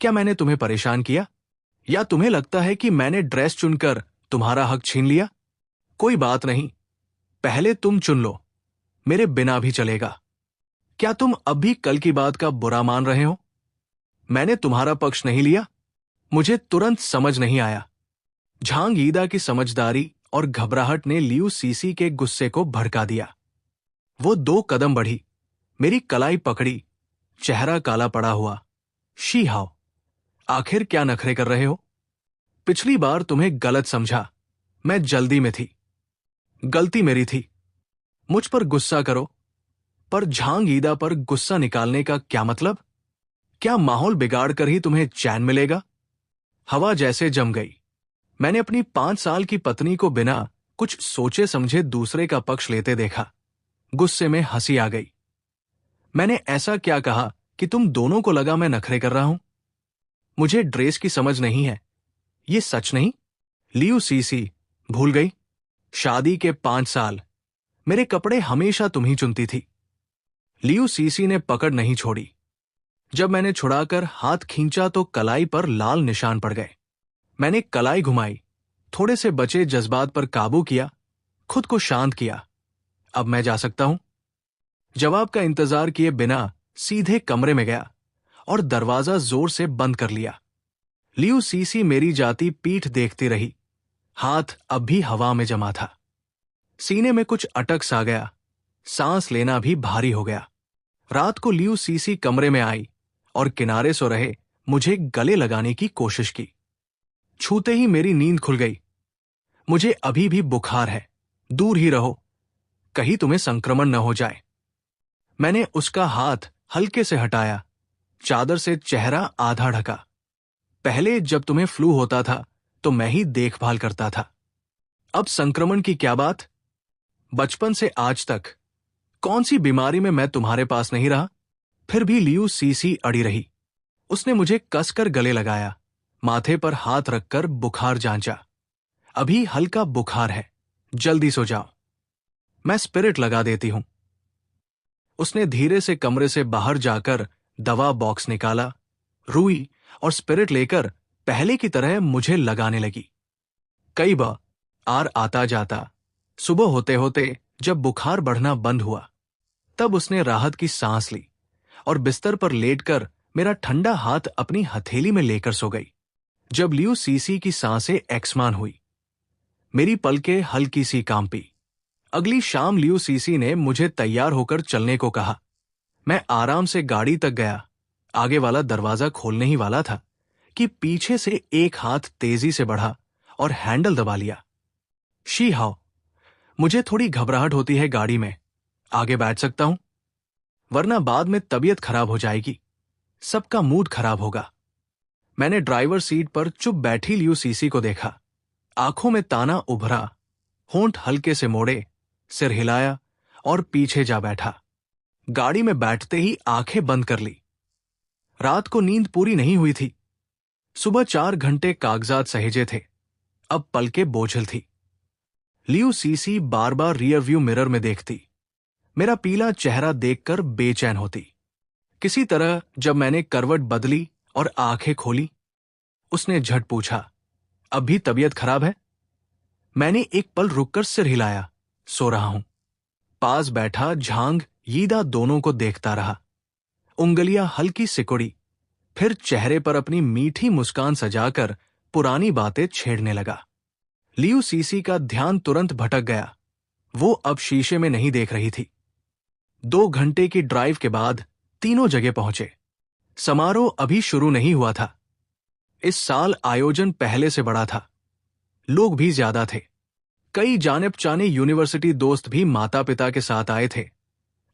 क्या मैंने तुम्हें परेशान किया? या तुम्हें लगता है कि मैंने ड्रेस चुनकर तुम्हारा हक छीन लिया? कोई बात नहीं, पहले तुम चुन लो, मेरे बिना भी चलेगा। क्या तुम अब भी कल की बात का बुरा मान रहे हो? मैंने तुम्हारा पक्ष नहीं लिया। मुझे तुरंत समझ नहीं आया। झांग यीदा की समझदारी और घबराहट ने लियू सीसी के गुस्से को भड़का दिया। वो 2 कदम बढ़ी, मेरी कलाई पकड़ी, चेहरा काला पड़ा हुआ, शी हाओ, आखिर क्या नखरे कर रहे हो? पिछली बार तुम्हें गलत समझा, मैं जल्दी में थी, गलती मेरी थी, मुझ पर गुस्सा करो। पर झांग यीदा पर गुस्सा निकालने का क्या मतलब? क्या माहौल बिगाड़ कर ही तुम्हें चैन मिलेगा? हवा जैसे जम गई। मैंने अपनी 5 साल की पत्नी को बिना कुछ सोचे समझे दूसरे का पक्ष लेते देखा। गुस्से में हंसी आ गई। मैंने ऐसा क्या कहा कि तुम दोनों को लगा मैं नखरे कर रहा हूं? मुझे ड्रेस की समझ नहीं है, ये सच नहीं? लियू सीसी, भूल गई? शादी के 5 साल मेरे कपड़े हमेशा तुम ही चुनती थी। लियू सीसी ने पकड़ नहीं छोड़ी। जब मैंने छुड़ाकर हाथ खींचा तो कलाई पर लाल निशान पड़ गए। मैंने कलाई घुमाई, थोड़े से बचे जज्बात पर काबू किया, खुद को शांत किया। अब मैं जा सकता हूं? जवाब का इंतजार किए बिना सीधे कमरे में गया और दरवाजा जोर से बंद कर लिया। लियू सीसी मेरी जाती पीठ देखती रही। हाथ अब भी हवा में जमा था। सीने में कुछ अटक सा गया, सांस लेना भी भारी हो गया। रात को लियू सीसी कमरे में आई और किनारे सो रहे मुझे गले लगाने की कोशिश की। छूते ही मेरी नींद खुल गई। मुझे अभी भी बुखार है, दूर ही रहो, कहीं तुम्हें संक्रमण न हो जाए। मैंने उसका हाथ हल्के से हटाया, चादर से चेहरा आधा ढका। पहले जब तुम्हें फ्लू होता था तो मैं ही देखभाल करता था। अब संक्रमण की क्या बात? बचपन से आज तक कौन सी बीमारी में मैं तुम्हारे पास नहीं रहा? फिर भी लियू सीसी अड़ी रही। उसने मुझे कसकर गले लगाया, माथे पर हाथ रखकर बुखार जांचा। अभी हल्का बुखार है, जल्दी सो जाओ, मैं स्पिरिट लगा देती हूं। उसने धीरे से कमरे से बाहर जाकर दवा बॉक्स निकाला, रुई और स्पिरिट लेकर पहले की तरह मुझे लगाने लगी। कई बार आता जाता। सुबह होते होते जब बुखार बढ़ना बंद हुआ, तब उसने राहत की सांस ली और बिस्तर पर लेटकर मेरा ठंडा हाथ अपनी हथेली में लेकर सो गई। जब लियू सीसी की सांसें एक्समान हुई, मेरी पलकें हल्की सी कांपी। अगली शाम लियू सीसी ने मुझे तैयार होकर चलने को कहा। मैं आराम से गाड़ी तक गया। आगे वाला दरवाजा खोलने ही वाला था कि पीछे से एक हाथ तेजी से बढ़ा और हैंडल दबा लिया। शी हाउ, मुझे थोड़ी घबराहट होती है गाड़ी में। आगे बैठ सकता हूं? वरना बाद में तबीयत खराब हो जाएगी, सबका मूड खराब होगा। मैंने ड्राइवर सीट पर चुप बैठी लियू सीसी को देखा। आंखों में ताना उभरा, होंठ हल्के से मोड़े, सिर हिलाया और पीछे जा बैठा। गाड़ी में बैठते ही आंखें बंद कर ली। रात को नींद पूरी नहीं हुई थी। सुबह 4 घंटे कागजात सहेजे थे, अब पलकें बोझिल थी। लियू सीसी बार बार रियर व्यू मिरर में देखती, मेरा पीला चेहरा देखकर बेचैन होती। किसी तरह जब मैंने करवट बदली और आंखें खोली, उसने झट पूछा, अब भी तबीयत खराब है? मैंने एक पल रुककर सिर हिलाया, सो रहा हूं। पास बैठा झांग यीदा दोनों को देखता रहा। उंगलियां हल्की सिकुड़ी, फिर चेहरे पर अपनी मीठी मुस्कान सजाकर पुरानी बातें छेड़ने लगा। लियू सीसी का ध्यान तुरंत भटक गया। वो अब शीशे में नहीं देख रही थी। 2 घंटे की ड्राइव के बाद तीनों जगह पहुंचे। समारोह अभी शुरू नहीं हुआ था। इस साल आयोजन पहले से बड़ा था, लोग भी ज्यादा थे। कई जाने पहचाने यूनिवर्सिटी दोस्त भी माता पिता के साथ आए थे,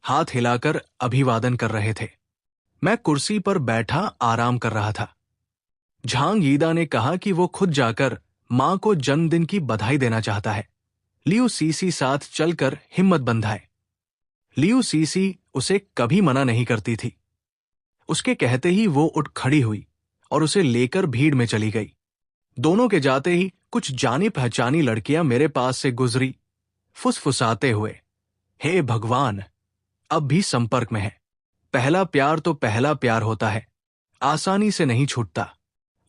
हाथ हिलाकर अभिवादन कर रहे थे। मैं कुर्सी पर बैठा आराम कर रहा था। झांग यीदा ने कहा कि वो खुद जाकर मां को जन्मदिन की बधाई देना चाहता है। लियू सीसी साथ चलकर हिम्मत बंधाए। लियू सीसी उसे कभी मना नहीं करती थी। उसके कहते ही वो उठ खड़ी हुई और उसे लेकर भीड़ में चली गई। दोनों के जाते ही कुछ जानी पहचानी लड़कियां मेरे पास से गुजरी, फुसफुसाते हुए, हे भगवान, अब भी संपर्क में है। पहला प्यार तो पहला प्यार होता है, आसानी से नहीं छूटता।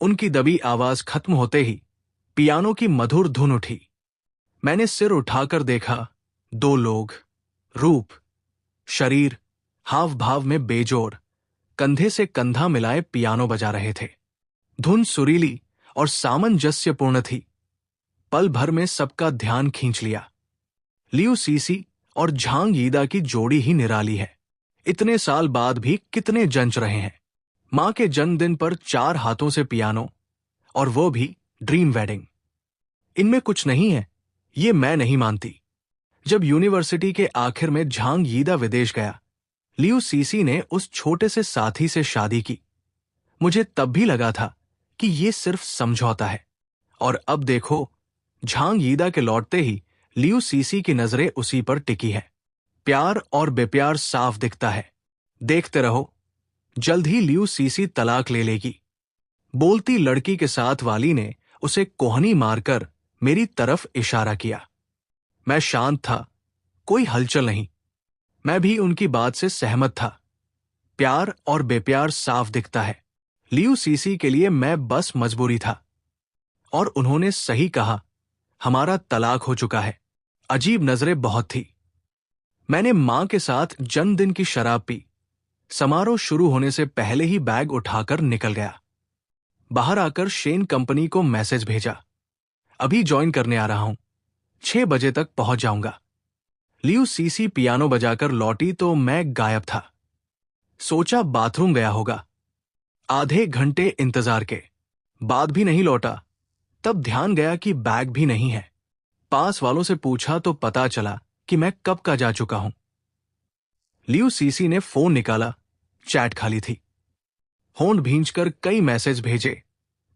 उनकी दबी आवाज खत्म होते ही पियानो की मधुर धुन उठी। मैंने सिर उठाकर देखा, 2 लोग, रूप, शरीर, हाव भाव में बेजोड़, कंधे से कंधा मिलाए पियानो बजा रहे थे। धुन सुरीली और सामंजस्यपूर्ण थी। पल भर में सबका ध्यान खींच लिया। लियू सीसी और झांग यीदा की जोड़ी ही निराली है। इतने साल बाद भी कितने जंच रहे हैं। मां के जन्मदिन पर 4 हाथों से पियानो, और वो भी ड्रीम वेडिंग। इनमें कुछ नहीं है, ये मैं नहीं मानती। जब यूनिवर्सिटी के आखिर में झांग यीदा विदेश गया, लियू सीसी ने उस छोटे से साथी से शादी की। मुझे तब भी लगा था कि ये सिर्फ समझौता है, और अब देखो, झांग यीदा के लौटते ही लियू सीसी की नजरें उसी पर टिकी है। प्यार और बेप्यार साफ दिखता है। देखते रहो, जल्द ही लियू सीसी तलाक ले लेगी। बोलती लड़की के साथ वाली ने उसे कोहनी मारकर मेरी तरफ इशारा किया। मैं शांत था, कोई हलचल नहीं। मैं भी उनकी बात से सहमत था। प्यार और बेप्यार साफ दिखता है। लियू सीसी के लिए मैं बस मजबूरी था। और उन्होंने सही कहा, हमारा तलाक हो चुका है। अजीब नजरें बहुत थी। मैंने मां के साथ जन्मदिन की शराब पी। समारोह शुरू होने से पहले ही बैग उठाकर निकल गया। बाहर आकर शेन कंपनी को मैसेज भेजा, अभी ज्वाइन करने आ रहा हूं, 6 बजे तक पहुंच जाऊंगा। लियू सीसी पियानो बजाकर लौटी तो मैं गायब था। सोचा बाथरूम गया होगा। आधे घंटे इंतजार के बाद भी नहीं लौटा। तब ध्यान गया कि बैग भी नहीं है। पास वालों से पूछा तो पता चला कि मैं कब का जा चुका हूं। लियू सीसी ने फोन निकाला, चैट खाली थी। होंठ भींचकर कई मैसेज भेजे,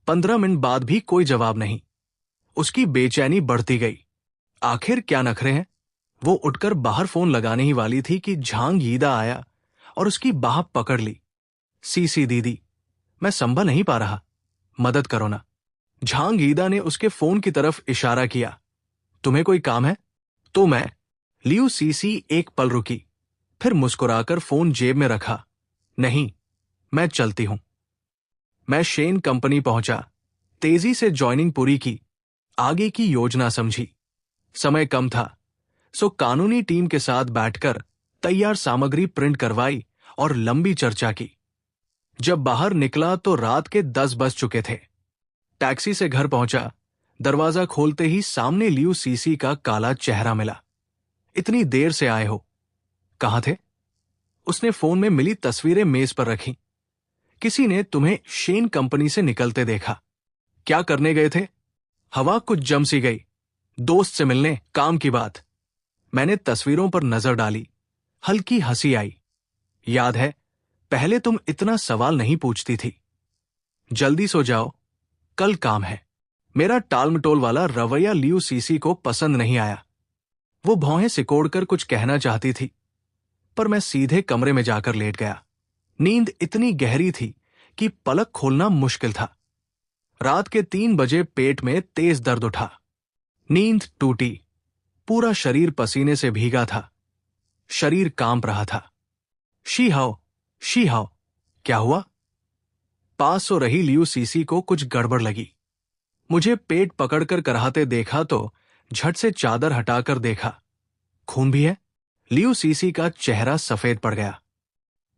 15 मिनट बाद भी कोई जवाब नहीं। उसकी बेचैनी बढ़ती गई। आखिर क्या नखरे हैं? वो उठकर बाहर फोन लगाने ही वाली थी कि झांग यीदा आया और उसकी बाह पकड़ ली। सीसी दीदी, मैं संभल नहीं पा रहा, मदद करो ना। झांग यीदा ने उसके फोन की तरफ इशारा किया। तुम्हें कोई काम है? तो मैं। लियू सीसी एक पल रुकी, फिर मुस्कुराकर फोन जेब में रखा। नहीं, मैं चलती हूं। मैं शेन कंपनी पहुंचा, तेजी से ज्वाइनिंग पूरी की, आगे की योजना समझी। समय कम था, सो कानूनी टीम के साथ बैठकर तैयार सामग्री प्रिंट करवाई और लंबी चर्चा की। जब बाहर निकला तो रात के 10 बज चुके थे। टैक्सी से घर पहुंचा। दरवाजा खोलते ही सामने लियू सीसी का काला चेहरा मिला। इतनी देर से आए हो, कहां थे? उसने फोन में मिली तस्वीरें मेज पर रखी। किसी ने तुम्हें शेन कंपनी से निकलते देखा। क्या करने गए थे? हवा कुछ जम सी गई। दोस्त से मिलने, काम की बात। मैंने तस्वीरों पर नजर डाली। हल्की हंसी आई। याद है, पहले तुम इतना सवाल नहीं पूछती थी। जल्दी सो जाओ, कल काम है। मेरा टालमटोल वाला रवैया लियू सीसी को पसंद नहीं आया। वो भौहें सिकोड़कर कुछ कहना चाहती थी, पर मैं सीधे कमरे में जाकर लेट गया। नींद इतनी गहरी थी कि पलक खोलना मुश्किल था। रात के 3 बजे पेट में तेज दर्द उठा। नींद टूटी। पूरा शरीर पसीने से भीगा था। शरीर कांप रहा था। शी हाओ, शी हाओ, क्या हुआ? पास सो रही लियू सीसी को कुछ गड़बड़ लगी। मुझे पेट पकड़कर कराहते देखा तो झट से चादर हटाकर देखा। खून भी है। लियू सीसी का चेहरा सफेद पड़ गया।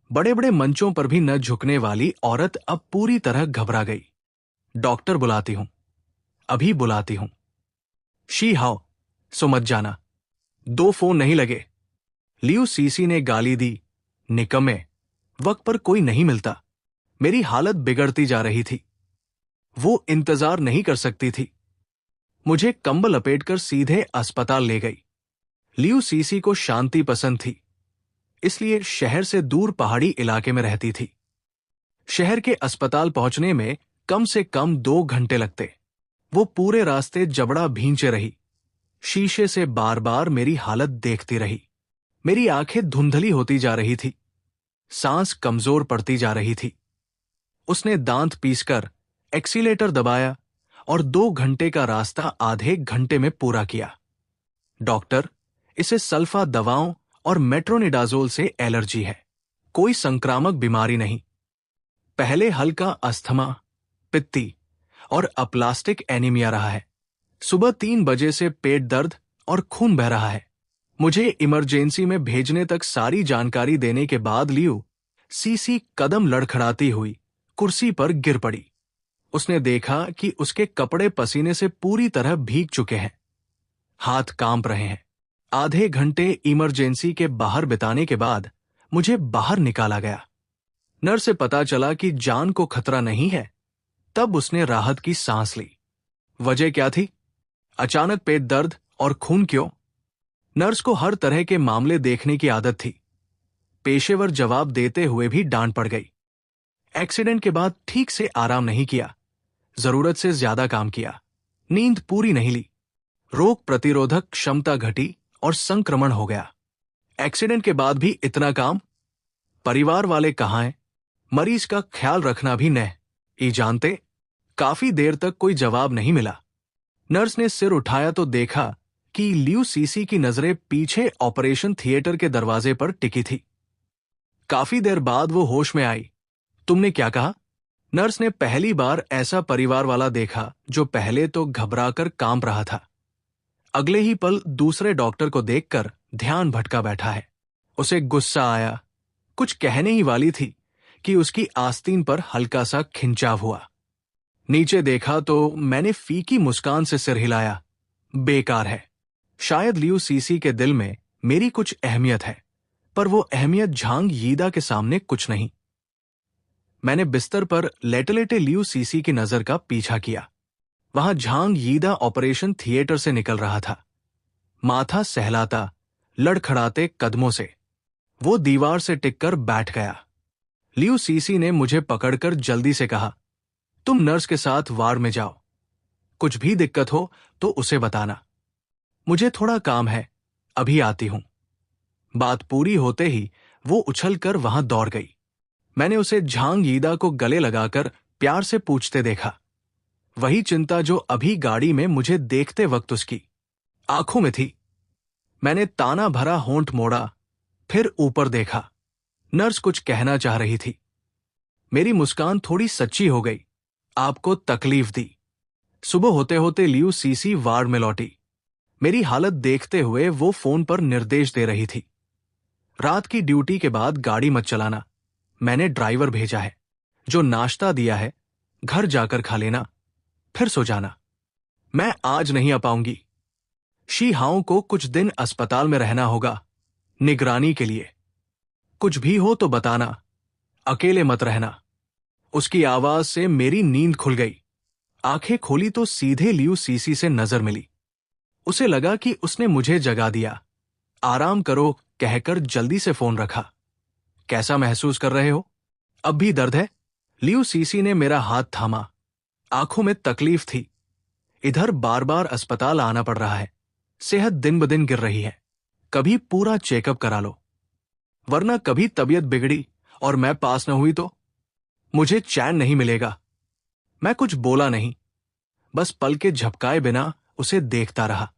बड़े बड़े मंचों पर भी न झुकने वाली औरत अब पूरी तरह घबरा गई। डॉक्टर बुलाती हूं, अभी बुलाती हूं। शी हाओ, सो मत जाना। 2 फोन नहीं लगे। लियू सीसी ने गाली दी। निकम्मे, वक्त पर कोई नहीं मिलता। मेरी हालत बिगड़ती जा रही थी। वो इंतजार नहीं कर सकती थी। मुझे कंबल लपेटकर सीधे अस्पताल ले गई। लियू सीसी को शांति पसंद थी, इसलिए शहर से दूर पहाड़ी इलाके में रहती थी। शहर के अस्पताल पहुंचने में कम से कम 2 घंटे लगते। वो पूरे रास्ते जबड़ा भींचे रही। शीशे से बार बार मेरी हालत देखती रही। मेरी आंखें धुंधली होती जा रही थी। सांस कमजोर पड़ती जा रही थी। उसने दांत पीसकर एक्सीलेटर दबाया और 2 घंटे का रास्ता आधे घंटे में पूरा किया। डॉक्टर, इसे सल्फा दवाओं और मेट्रोनिडाजोल से एलर्जी है। कोई संक्रामक बीमारी नहीं। पहले हल्का अस्थमा, पित्ती और अप्लास्टिक एनीमिया रहा है। सुबह 3 बजे से पेट दर्द और खून बह रहा है। मुझे इमरजेंसी में भेजने तक सारी जानकारी देने के बाद लियू सीसी कदम लड़खड़ाती हुई कुर्सी पर गिर पड़ी। उसने देखा कि उसके कपड़े पसीने से पूरी तरह भीग चुके हैं। हाथ कांप रहे हैं। आधे घंटे इमरजेंसी के बाहर बिताने के बाद मुझे बाहर निकाला गया। नर्स से पता चला कि जान को खतरा नहीं है। तब उसने राहत की सांस ली। वजह क्या थी? अचानक पेट दर्द और खून क्यों? नर्स को हर तरह के मामले देखने की आदत थी। पेशेवर जवाब देते हुए भी डांट पड़ गई। एक्सीडेंट के बाद ठीक से आराम नहीं किया, जरूरत से ज्यादा काम किया, नींद पूरी नहीं ली, रोग प्रतिरोधक क्षमता घटी और संक्रमण हो गया। एक्सीडेंट के बाद भी इतना काम? परिवार वाले कहाँ हैं? मरीज का ख्याल रखना भी नहीं जानते? काफी देर तक कोई जवाब नहीं मिला। नर्स ने सिर उठाया तो देखा कि लियू सीसी की नजरें पीछे ऑपरेशन थिएटर के दरवाजे पर टिकी थी। काफी देर बाद वो होश में आई। तुमने क्या कहा? नर्स ने पहली बार ऐसा परिवार वाला देखा जो पहले तो घबराकर कांप रहा था, अगले ही पल दूसरे डॉक्टर को देखकर ध्यान भटका बैठा है। उसे गुस्सा आया, कुछ कहने ही वाली थी कि उसकी आस्तीन पर हल्का सा खिंचाव हुआ। नीचे देखा तो मैंने फीकी मुस्कान से सिर हिलाया। बेकार है। शायद लियू सीसी के दिल में मेरी कुछ अहमियत है, पर वो अहमियत झांग यीदा के सामने कुछ नहीं। मैंने बिस्तर पर लेटे लेटे लियू सीसी की नजर का पीछा किया। वहां झांग यीदा ऑपरेशन थिएटर से निकल रहा था, माथा सहलाता, लड़खड़ाते कदमों से। वो दीवार से टिककर बैठ गया। लियू सीसी ने मुझे पकड़कर जल्दी से कहा, तुम नर्स के साथ वार्ड में जाओ, कुछ भी दिक्कत हो तो उसे बताना। मुझे थोड़ा काम है, अभी आती हूं। बात पूरी होते ही वो उछलकर वहां दौड़ गई। मैंने उसे झांग यीदा को गले लगाकर प्यार से पूछते देखा। वही चिंता जो अभी गाड़ी में मुझे देखते वक्त उसकी आंखों में थी। मैंने ताना भरा होंठ मोड़ा, फिर ऊपर देखा। नर्स कुछ कहना चाह रही थी। मेरी मुस्कान थोड़ी सच्ची हो गई। आपको तकलीफ दी। सुबह होते होते लियू सीसी वार्ड में लौटी। मेरी हालत देखते हुए वो फोन पर निर्देश दे रही थी। रात की ड्यूटी के बाद गाड़ी मत चलाना, मैंने ड्राइवर भेजा है। जो नाश्ता दिया है घर जाकर खा लेना, फिर सो जाना। मैं आज नहीं आ पाऊंगी। शी हाओ को कुछ दिन अस्पताल में रहना होगा, निगरानी के लिए। कुछ भी हो तो बताना, अकेले मत रहना। उसकी आवाज से मेरी नींद खुल गई। आंखें खोली तो सीधे लियू सीसी से नजर मिली। उसे लगा कि उसने मुझे जगा दिया। आराम करो कहकर जल्दी से फोन रखा। कैसा महसूस कर रहे हो? अब भी दर्द है? लियू सीसी ने मेरा हाथ थामा। आंखों में तकलीफ थी। इधर बार बार अस्पताल आना पड़ रहा है, सेहत दिन ब दिन गिर रही है। कभी पूरा चेकअप करा लो, वरना कभी तबीयत बिगड़ी और मैं पास न हुई तो मुझे चैन नहीं मिलेगा। मैं कुछ बोला नहीं, बस पल के झपकाए बिना उसे देखता रहा।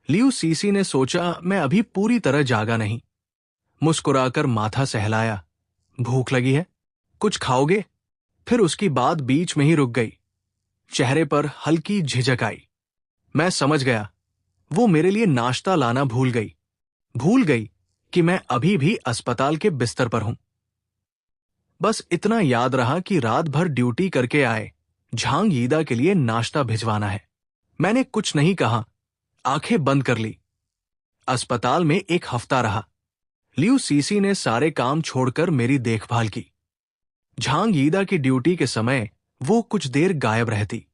लियू सीसी ने सोचा मैं अभी पूरी तरह जागा नहीं। मुस्कुराकर माथा सहलाया। भूख लगी है? कुछ खाओगे? फिर उसकी बात बीच में ही रुक गई। चेहरे पर हल्की झिझक आई। मैं समझ गया, वो मेरे लिए नाश्ता लाना भूल गई कि मैं अभी भी अस्पताल के बिस्तर पर हूं। बस इतना याद रहा कि रात भर ड्यूटी करके आए झांग यीदा के लिए नाश्ता भिजवाना है। मैंने कुछ नहीं कहा, आंखें बंद कर ली। अस्पताल में एक हफ्ता रहा। लियू सीसी ने सारे काम छोड़कर मेरी देखभाल की। झांग यीदा की ड्यूटी के समय वो कुछ देर गायब रहती,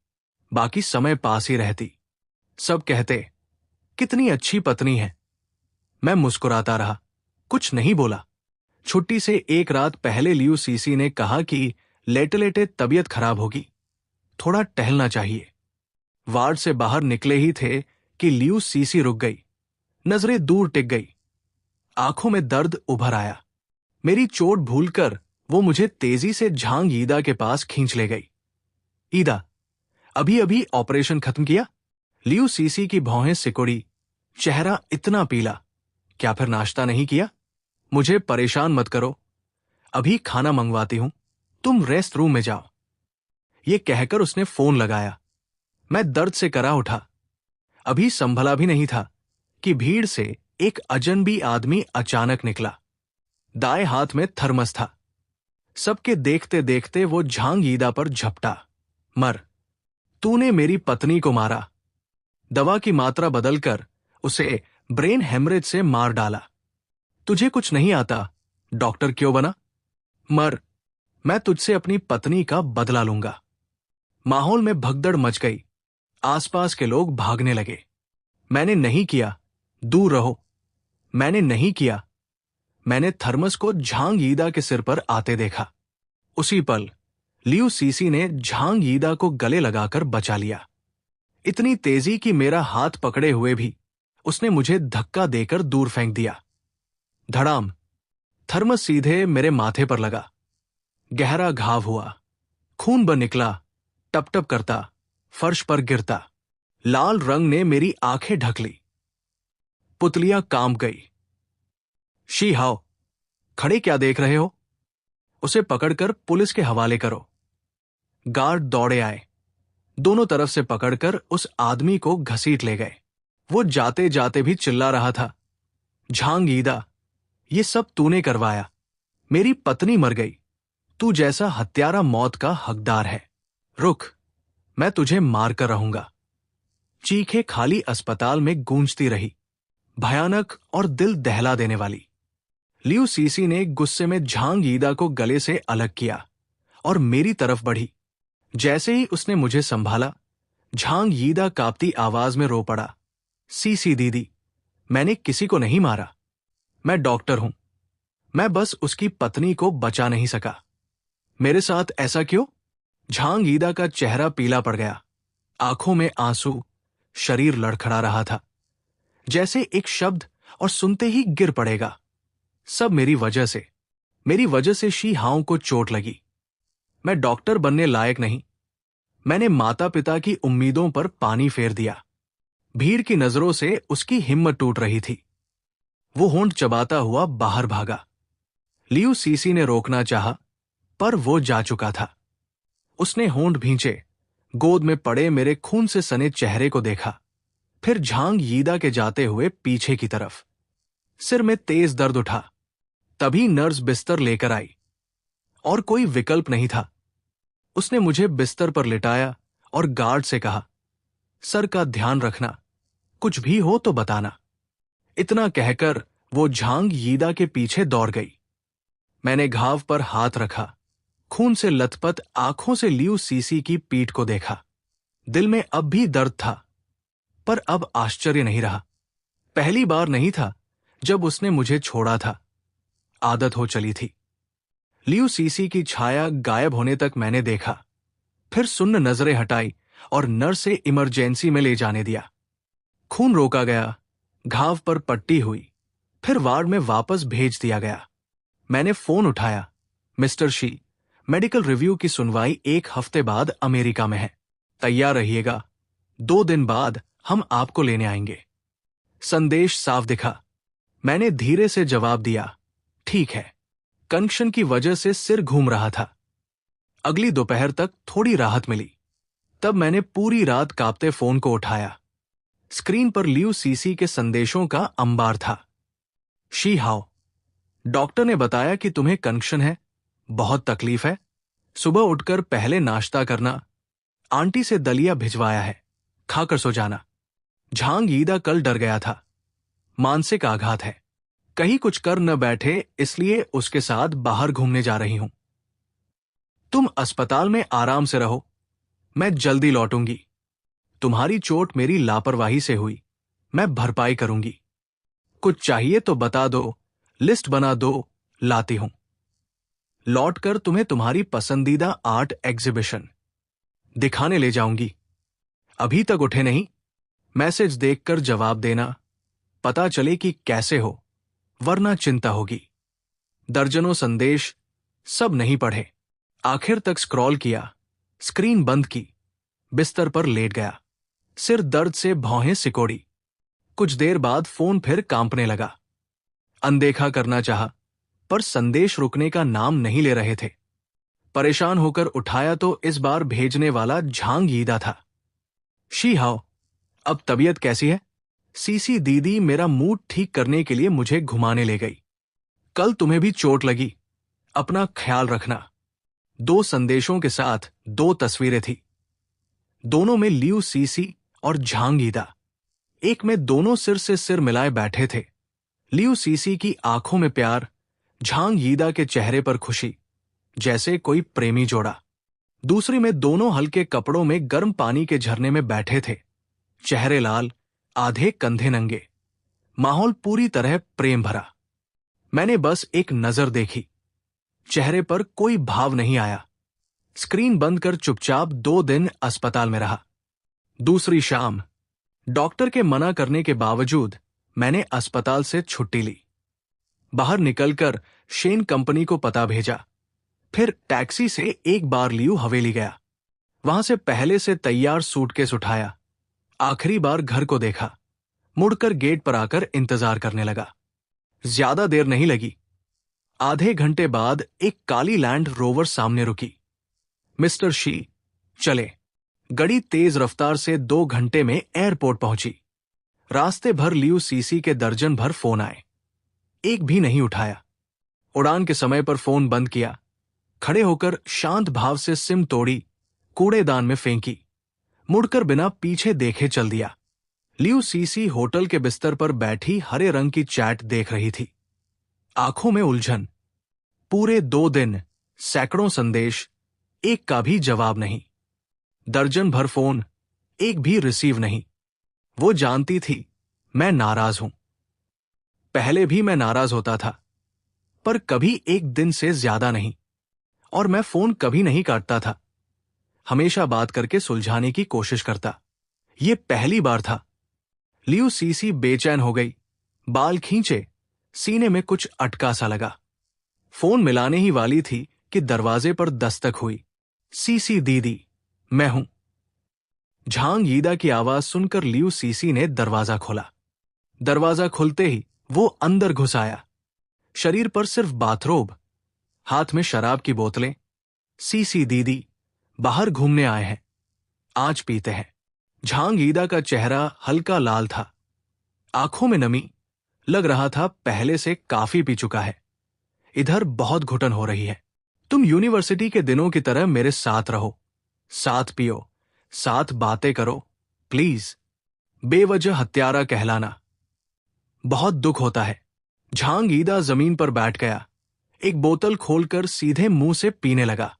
बाकी समय पास ही रहती। सब कहते कितनी अच्छी पत्नी है। मैं मुस्कुराता रहा, कुछ नहीं बोला। छुट्टी से एक रात पहले लियू सीसी ने कहा कि लेटे लेटे तबीयत खराब होगी, थोड़ा टहलना चाहिए। वार्ड से बाहर निकले ही थे कि लियू सीसी रुक गई, नजरें दूर टिक गई। आंखों में दर्द उभर आया। मेरी चोट भूलकर वो मुझे तेजी से झांग यीदा के पास खींच ले गई। ईदा, अभी अभी ऑपरेशन खत्म किया? लियू सीसी की भौहें सिकुड़ी, चेहरा इतना पीला। क्या फिर नाश्ता नहीं किया? मुझे परेशान मत करो, अभी खाना मंगवाती हूं, तुम रेस्ट रूम में जाओ। ये कहकर उसने फोन लगाया। मैं दर्द से करा उठा। अभी संभला भी नहीं था कि भीड़ से एक अजनबी आदमी अचानक निकला। दाएं हाथ में थर्मस था। सबके देखते देखते वो झांग यीदा पर झपटा। मर, तूने मेरी पत्नी को मारा। दवा की मात्रा बदलकर उसे ब्रेन हेमरेज से मार डाला। तुझे कुछ नहीं आता, डॉक्टर क्यों बना? मर, मैं तुझसे अपनी पत्नी का बदला लूंगा। माहौल में भगदड़ मच गई। आसपास के लोग भागने लगे। मैंने नहीं किया, दूर रहो। मैंने नहीं किया। मैंने थर्मस को झांग यीदा के सिर पर आते देखा। उसी पल लियू सीसी ने झांग यीदा को गले लगाकर बचा लिया। इतनी तेजी कि मेरा हाथ पकड़े हुए भी उसने मुझे धक्का देकर दूर फेंक दिया। धड़ाम। थर्मस सीधे मेरे माथे पर लगा। गहरा घाव हुआ। खून बह निकला, टप टप करता, फर्श पर गिरता। लाल रंग ने मेरी आंखें ढक ली। पुतलियां कांप गई। शी हाओ, खड़े क्या देख रहे हो? उसे पकड़कर पुलिस के हवाले करो। गार्ड दौड़े आए। दोनों तरफ से पकड़कर उस आदमी को घसीट ले गए। वो जाते जाते भी चिल्ला रहा था, झांग यीदा, ये सब तूने करवाया। मेरी पत्नी मर गई। तू जैसा हत्यारा मौत का हकदार है। रुक, मैं तुझे मार कर रहूंगा। चीखें खाली अस्पताल में गूंजती रही, भयानक और दिल दहला देने वाली। लियू सीसी ने गुस्से में झांग यीदा को गले से अलग किया और मेरी तरफ बढ़ी। जैसे ही उसने मुझे संभाला, झांग यीदा कांपती आवाज में रो पड़ा, सीसी दीदी, मैंने किसी को नहीं मारा। मैं डॉक्टर हूं। मैं बस उसकी पत्नी को बचा नहीं सका। मेरे साथ ऐसा क्यों? झांग यीदा का चेहरा पीला पड़ गया, आंखों में आंसू, शरीर लड़खड़ा रहा था, जैसे एक शब्द और सुनते ही गिर पड़ेगा। सब मेरी वजह से शी हाओ को चोट लगी। मैं डॉक्टर बनने लायक नहीं। मैंने माता पिता की उम्मीदों पर पानी फेर दिया। भीड़ की नजरों से उसकी हिम्मत टूट रही थी। वो होंठ चबाता हुआ बाहर भागा। लियू सीसी ने रोकना चाहा, पर वो जा चुका था। उसने होंठ भींचे, गोद में पड़े मेरे खून से सने चेहरे को देखा, फिर झांग यीदा के जाते हुए पीछे की तरफ। सिर में तेज दर्द उठा। तभी नर्स बिस्तर लेकर आई, और कोई विकल्प नहीं था। उसने मुझे बिस्तर पर लिटाया और गार्ड से कहा, सर का ध्यान रखना, कुछ भी हो तो बताना। इतना कहकर वो झांग यीदा के पीछे दौड़ गई। मैंने घाव पर हाथ रखा, खून से लथपथ आंखों से लियू सीसी की पीठ को देखा। दिल में अब भी दर्द था, पर अब आश्चर्य नहीं रहा। पहली बार नहीं था जब उसने मुझे छोड़ा था। आदत हो चली थी। लियू सीसी की छाया गायब होने तक मैंने देखा, फिर सुन्न नजरें हटाई और नर्स से इमरजेंसी में ले जाने दिया। खून रोका गया, घाव पर पट्टी हुई, फिर वार्ड में वापस भेज दिया गया। मैंने फोन उठाया, मिस्टर शी, मेडिकल रिव्यू की सुनवाई 1 हफ्ते बाद अमेरिका में है। तैयार रहिएगा, 2 दिन बाद हम आपको लेने आएंगे। संदेश साफ दिखा। मैंने धीरे से जवाब दिया, ठीक है। कंक्शन की वजह से सिर घूम रहा था। अगली दोपहर तक थोड़ी राहत मिली। तब मैंने पूरी रात कांपते फोन को उठाया। स्क्रीन पर लियू सीसी के संदेशों का अंबार था। शी हाओ, डॉक्टर ने बताया कि तुम्हें कंक्शन है, बहुत तकलीफ है। सुबह उठकर पहले नाश्ता करना, आंटी से दलिया भिजवाया है, खाकर सो जाना। झांग यीदा कल डर गया था। मानसिक आघात है, कहीं कुछ कर न बैठे, इसलिए उसके साथ बाहर घूमने जा रही हूं। तुम अस्पताल में आराम से रहो, मैं जल्दी लौटूंगी। तुम्हारी चोट मेरी लापरवाही से हुई, मैं भरपाई करूंगी। कुछ चाहिए तो बता दो, लिस्ट बना दो, लाती हूं। लौटकर तुम्हें तुम्हारी पसंदीदा आर्ट एग्जीबिशन दिखाने ले जाऊंगी। अभी तक उठे नहीं? मैसेज देखकर जवाब देना, पता चले कि कैसे हो, वरना चिंता होगी। दर्जनों संदेश, सब नहीं पढ़े। आखिर तक स्क्रॉल किया, स्क्रीन बंद की, बिस्तर पर लेट गया। सिर दर्द से भौहें सिकोड़ी। कुछ देर बाद फोन फिर कांपने लगा। अनदेखा करना चाहा, पर संदेश रुकने का नाम नहीं ले रहे थे। परेशान होकर उठाया तो इस बार भेजने वाला झांग यीदा था। शी हाओ, अब तबीयत कैसी है? सीसी दीदी मेरा मूड ठीक करने के लिए मुझे घुमाने ले गई। कल तुम्हें भी चोट लगी, अपना ख्याल रखना। 2 संदेशों के साथ 2 तस्वीरें थी। दोनों में लियू सीसी और झांग यीदा। एक में दोनों सिर से सिर मिलाए बैठे थे। लियू सीसी की आंखों में प्यार, झांग यीदा के चेहरे पर खुशी, जैसे कोई प्रेमी जोड़ा। दूसरी में दोनों हल्के कपड़ों में गर्म पानी के झरने में बैठे थे, चेहरे लाल, आधे कंधे नंगे। माहौल पूरी तरह प्रेम भरा। मैंने बस एक नजर देखी, चेहरे पर कोई भाव नहीं आया। स्क्रीन बंद कर चुपचाप 2 दिन अस्पताल में रहा। दूसरी शाम डॉक्टर के मना करने के बावजूद मैंने अस्पताल से छुट्टी ली। बाहर निकलकर शेन कंपनी को पता भेजा। फिर टैक्सी से एक बार लियू हवेली गया। वहां से पहले से तैयार सूटकेस उठाया। आखिरी बार घर को देखा। मुड़कर गेट पर आकर इंतजार करने लगा। ज्यादा देर नहीं लगी। आधे घंटे बाद एक काली लैंड रोवर सामने रुकी। मिस्टर शी, चले। गाड़ी तेज रफ्तार से 2 घंटे में एयरपोर्ट पहुंची। रास्ते भर लियू सीसी के दर्जन भर फोन आए, एक भी नहीं उठाया। उड़ान के समय पर फोन बंद किया। खड़े होकर शांत भाव से सिम तोड़ी, कूड़ेदान में फेंकी। मुड़कर बिना पीछे देखे चल दिया। लियू सीसी होटल के बिस्तर पर बैठी हरे रंग की चैट देख रही थी। आंखों में उलझन। पूरे 2 दिन सैकड़ों संदेश, एक का भी जवाब नहीं। दर्जन भर फोन, एक भी रिसीव नहीं। वो जानती थी मैं नाराज हूं। पहले भी मैं नाराज होता था, पर कभी एक दिन से ज्यादा नहीं। और मैं फोन कभी नहीं काटता था। हमेशा बात करके सुलझाने की कोशिश करता। ये पहली बार था। लियू सीसी बेचैन हो गई। बाल खींचे, सीने में कुछ अटका सा लगा। फोन मिलाने ही वाली थी कि दरवाजे पर दस्तक हुई। सीसी दीदी, मैं हूं। झांग यीदा की आवाज सुनकर लियू सीसी ने दरवाजा खोला। दरवाजा खुलते ही वो अंदर घुस आया। शरीर पर सिर्फ बाथरोब, हाथ में शराब की बोतलें। सीसी दीदी, बाहर घूमने आए हैं, आज पीते हैं। झांग यीदा का चेहरा हल्का लाल था। आंखों में नमी। लग रहा था पहले से काफी पी चुका है। इधर बहुत घुटन हो रही है। तुम यूनिवर्सिटी के दिनों की तरह मेरे साथ रहो, साथ पियो, साथ बातें करो, प्लीज। बेवजह हत्यारा कहलाना। बहुत दुख होता है। झांग यीदा जमीन पर बैठ गया। एक बोतल खोलकर सीधे मुंह से पीने लगा।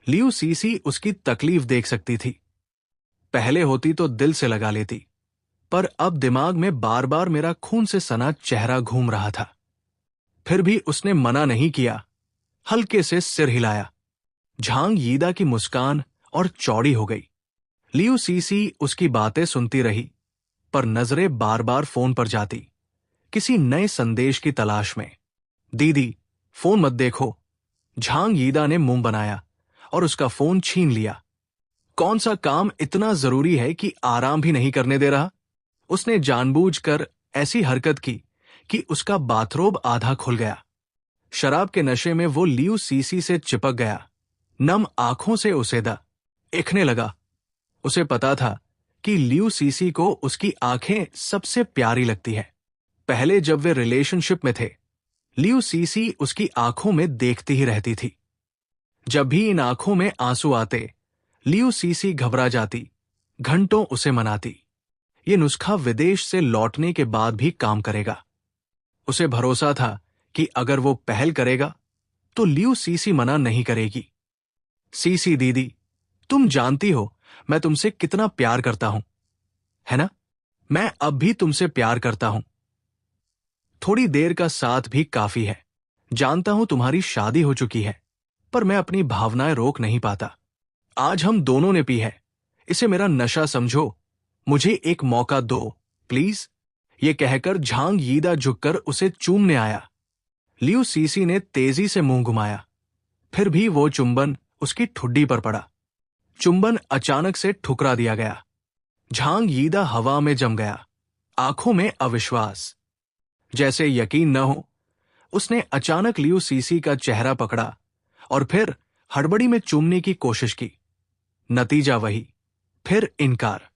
लियू सीसी उसकी तकलीफ देख सकती थी। पहले होती तो दिल से लगा लेती, पर अब दिमाग में बार बार मेरा खून से सना चेहरा घूम रहा था। फिर भी उसने मना नहीं किया। हल्के से सिर हिलाया। झांग यीदा की मुस्कान और चौड़ी हो गई। लियू सीसी उसकी बातें सुनती रही, पर नजरें बार बार फोन पर जाती, किसी नए संदेश की तलाश में। दीदी, फोन मत देखो। झांग यीदा ने मुंह बनाया और उसका फोन छीन लिया। कौन सा काम इतना जरूरी है कि आराम भी नहीं करने दे रहा? उसने जानबूझकर ऐसी हरकत की कि उसका बाथरोब आधा खुल गया। शराब के नशे में वो लियू सीसी से चिपक गया। नम आंखों से उसे देखने लगा। उसे पता था कि लियू सीसी को उसकी आंखें सबसे प्यारी लगती है। पहले जब वे रिलेशनशिप में थे, लियू सीसी उसकी आंखों में देखती ही रहती थी। जब भी इन आंखों में आंसू आते, लियू सीसी घबरा जाती, घंटों उसे मनाती। ये नुस्खा विदेश से लौटने के बाद भी काम करेगा। उसे भरोसा था कि अगर वो पहल करेगा तो लियू सीसी मना नहीं करेगी। सीसी दीदी, तुम जानती हो मैं तुमसे कितना प्यार करता हूं, है ना? मैं अब भी तुमसे प्यार करता हूं। थोड़ी देर का साथ भी काफी है। जानता हूं तुम्हारी शादी हो चुकी है, पर मैं अपनी भावनाएं रोक नहीं पाता। आज हम दोनों ने पी है, इसे मेरा नशा समझो। मुझे एक मौका दो, प्लीज। ये कहकर झांग यीदा झुककर उसे चूमने आया। लियू सीसी ने तेजी से मुंह घुमाया। फिर भी वो चुंबन उसकी ठुड्डी पर पड़ा। चुंबन अचानक से ठुकरा दिया गया। झांग यीदा हवा में जम गया, आंखों में अविश्वास। जैसे यकीन न हो, उसने अचानक लियू सीसी का चेहरा पकड़ा और फिर हड़बड़ी में चूमने की कोशिश की। नतीजा वही, फिर इनकार।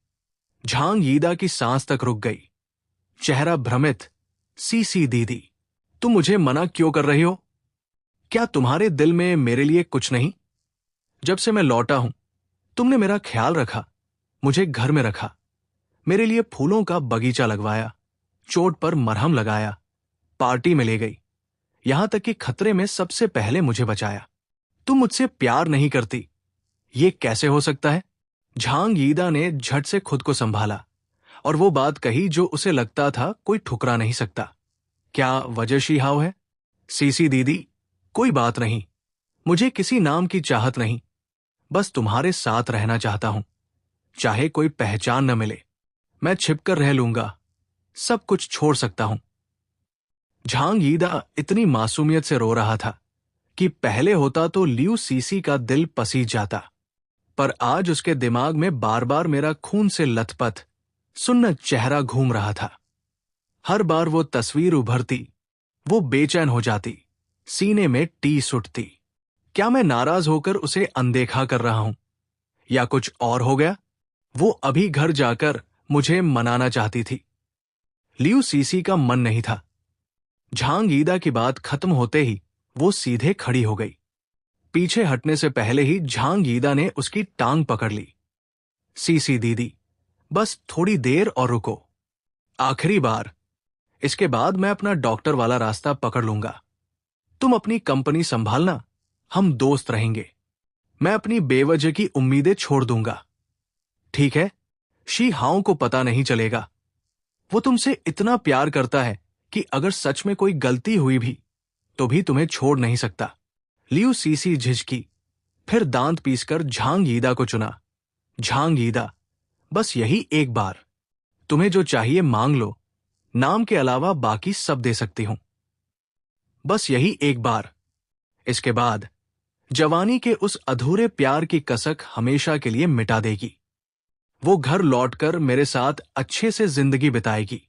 झांग यीदा की सांस तक रुक गई। चेहरा भ्रमित। सीसी दीदी, तुम मुझे मना क्यों कर रही हो? क्या तुम्हारे दिल में मेरे लिए कुछ नहीं? जब से मैं लौटा हूं, तुमने मेरा ख्याल रखा, मुझे घर में रखा, मेरे लिए फूलों का बगीचा लगवाया, चोट पर मरहम लगाया, पार्टी में ले गई, यहां तक कि खतरे में सबसे पहले मुझे बचाया। तुम मुझसे प्यार नहीं करती, ये कैसे हो सकता है? झांग यीदा ने झट से खुद को संभाला और वो बात कही जो उसे लगता था कोई ठुकरा नहीं सकता। क्या वजह शी हाव है? सीसी दीदी, कोई बात नहीं, मुझे किसी नाम की चाहत नहीं, बस तुम्हारे साथ रहना चाहता हूं। चाहे कोई पहचान न मिले, मैं छिपकर रह लूंगा, सब कुछ छोड़ सकता हूं। झांग यीदा इतनी मासूमियत से रो रहा था कि पहले होता तो लियू सीसी का दिल पसीज जाता, पर आज उसके दिमाग में बार बार मेरा खून से लथपथ सुन्न चेहरा घूम रहा था। हर बार वो तस्वीर उभरती, वो बेचैन हो जाती, सीने में टीस उठती। क्या मैं नाराज होकर उसे अनदेखा कर रहा हूं, या कुछ और हो गया? वो अभी घर जाकर मुझे मनाना चाहती थी। लियू सीसी का मन नहीं था। झांग यीदा की बात खत्म होते ही वो सीधे खड़ी हो गई। पीछे हटने से पहले ही झांग यीदा ने उसकी टांग पकड़ ली। सीसी दीदी, बस थोड़ी देर और रुको, आखिरी बार। इसके बाद मैं अपना डॉक्टर वाला रास्ता पकड़ लूंगा। तुम अपनी कंपनी संभालना, हम दोस्त रहेंगे। मैं अपनी बेवजह की उम्मीदें छोड़ दूंगा, ठीक है? शी हाओ को पता नहीं चलेगा। वो तुमसे इतना प्यार करता है कि अगर सच में कोई गलती हुई भी तो भी तुम्हें छोड़ नहीं सकता। लियू सीसी झिझकी, फिर दांत पीसकर झांग यीदा को चुना। झांग यीदा, बस यही एक बार। तुम्हें जो चाहिए मांग लो, नाम के अलावा बाकी सब दे सकती हूं। बस यही एक बार। इसके बाद जवानी के उस अधूरे प्यार की कसक हमेशा के लिए मिटा देगी। वो घर लौटकर मेरे साथ अच्छे से जिंदगी बिताएगी।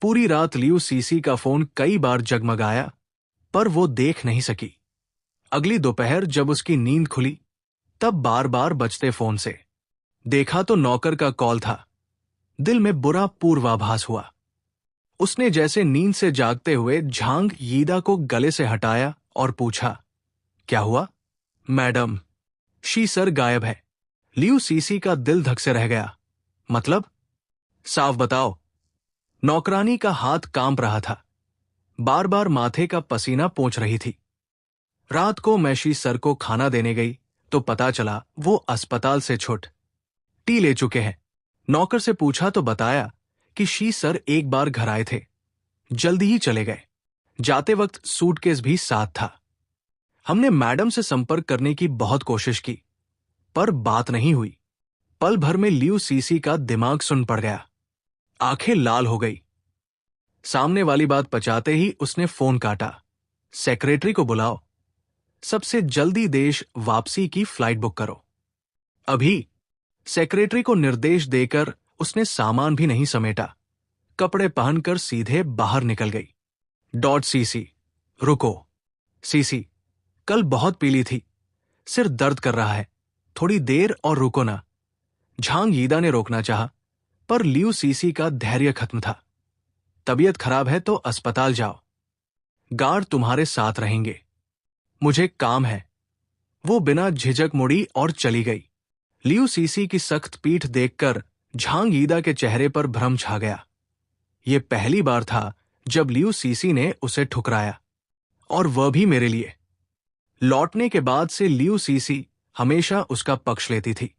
पूरी रात लियू सीसी का फोन कई बार जगमगाया, पर वो देख नहीं सकी। अगली दोपहर जब उसकी नींद खुली, तब बार बार बजते फोन से। देखा तो नौकर का कॉल था। दिल में बुरा पूर्वाभास हुआ। उसने जैसे नींद से जागते हुए झांग यीदा को गले से हटाया और पूछा, क्या हुआ? मैडम, शी सर गायब है। लियू सीसी का दिल धक से रह गया। मतलब? साफ बताओ। नौकरानी का हाथ कांप रहा था, बार बार माथे का पसीना पोंछ रही थी। रात को मैं शी सर को खाना देने गई तो पता चला वो अस्पताल से छुट टी ले चुके हैं। नौकर से पूछा तो बताया कि शी सर एक बार घर आए थे, जल्दी ही चले गए। जाते वक्त सूटकेस भी साथ था। हमने मैडम से संपर्क करने की बहुत कोशिश की, पर बात नहीं हुई। पल भर में लियू सीसी का दिमाग सुन पड़ गया। आंखें लाल हो गई। सामने वाली बात पचाते ही उसने फोन काटा। सेक्रेटरी को बुलाओ, सबसे जल्दी देश वापसी की फ्लाइट बुक करो, अभी। सेक्रेटरी को निर्देश देकर उसने सामान भी नहीं समेटा, कपड़े पहनकर सीधे बाहर निकल गई। सीसी, रुको। सीसी, कल बहुत पीली थी, सिर दर्द कर रहा है, थोड़ी देर और रुको ना। झांग यीदा ने रोकना चाहा, पर लियू सीसी का धैर्य खत्म था। तबीयत खराब है तो अस्पताल जाओ, गार्ड तुम्हारे साथ रहेंगे, मुझे काम है। वो बिना झिझक मुड़ी और चली गई। लियू सीसी की सख्त पीठ देखकर झांग यीदा के चेहरे पर भ्रम छा गया। ये पहली बार था जब लियू सीसी ने उसे ठुकराया, और वह भी मेरे लिए। लौटने के बाद से लियू सीसी हमेशा उसका पक्ष लेती थी।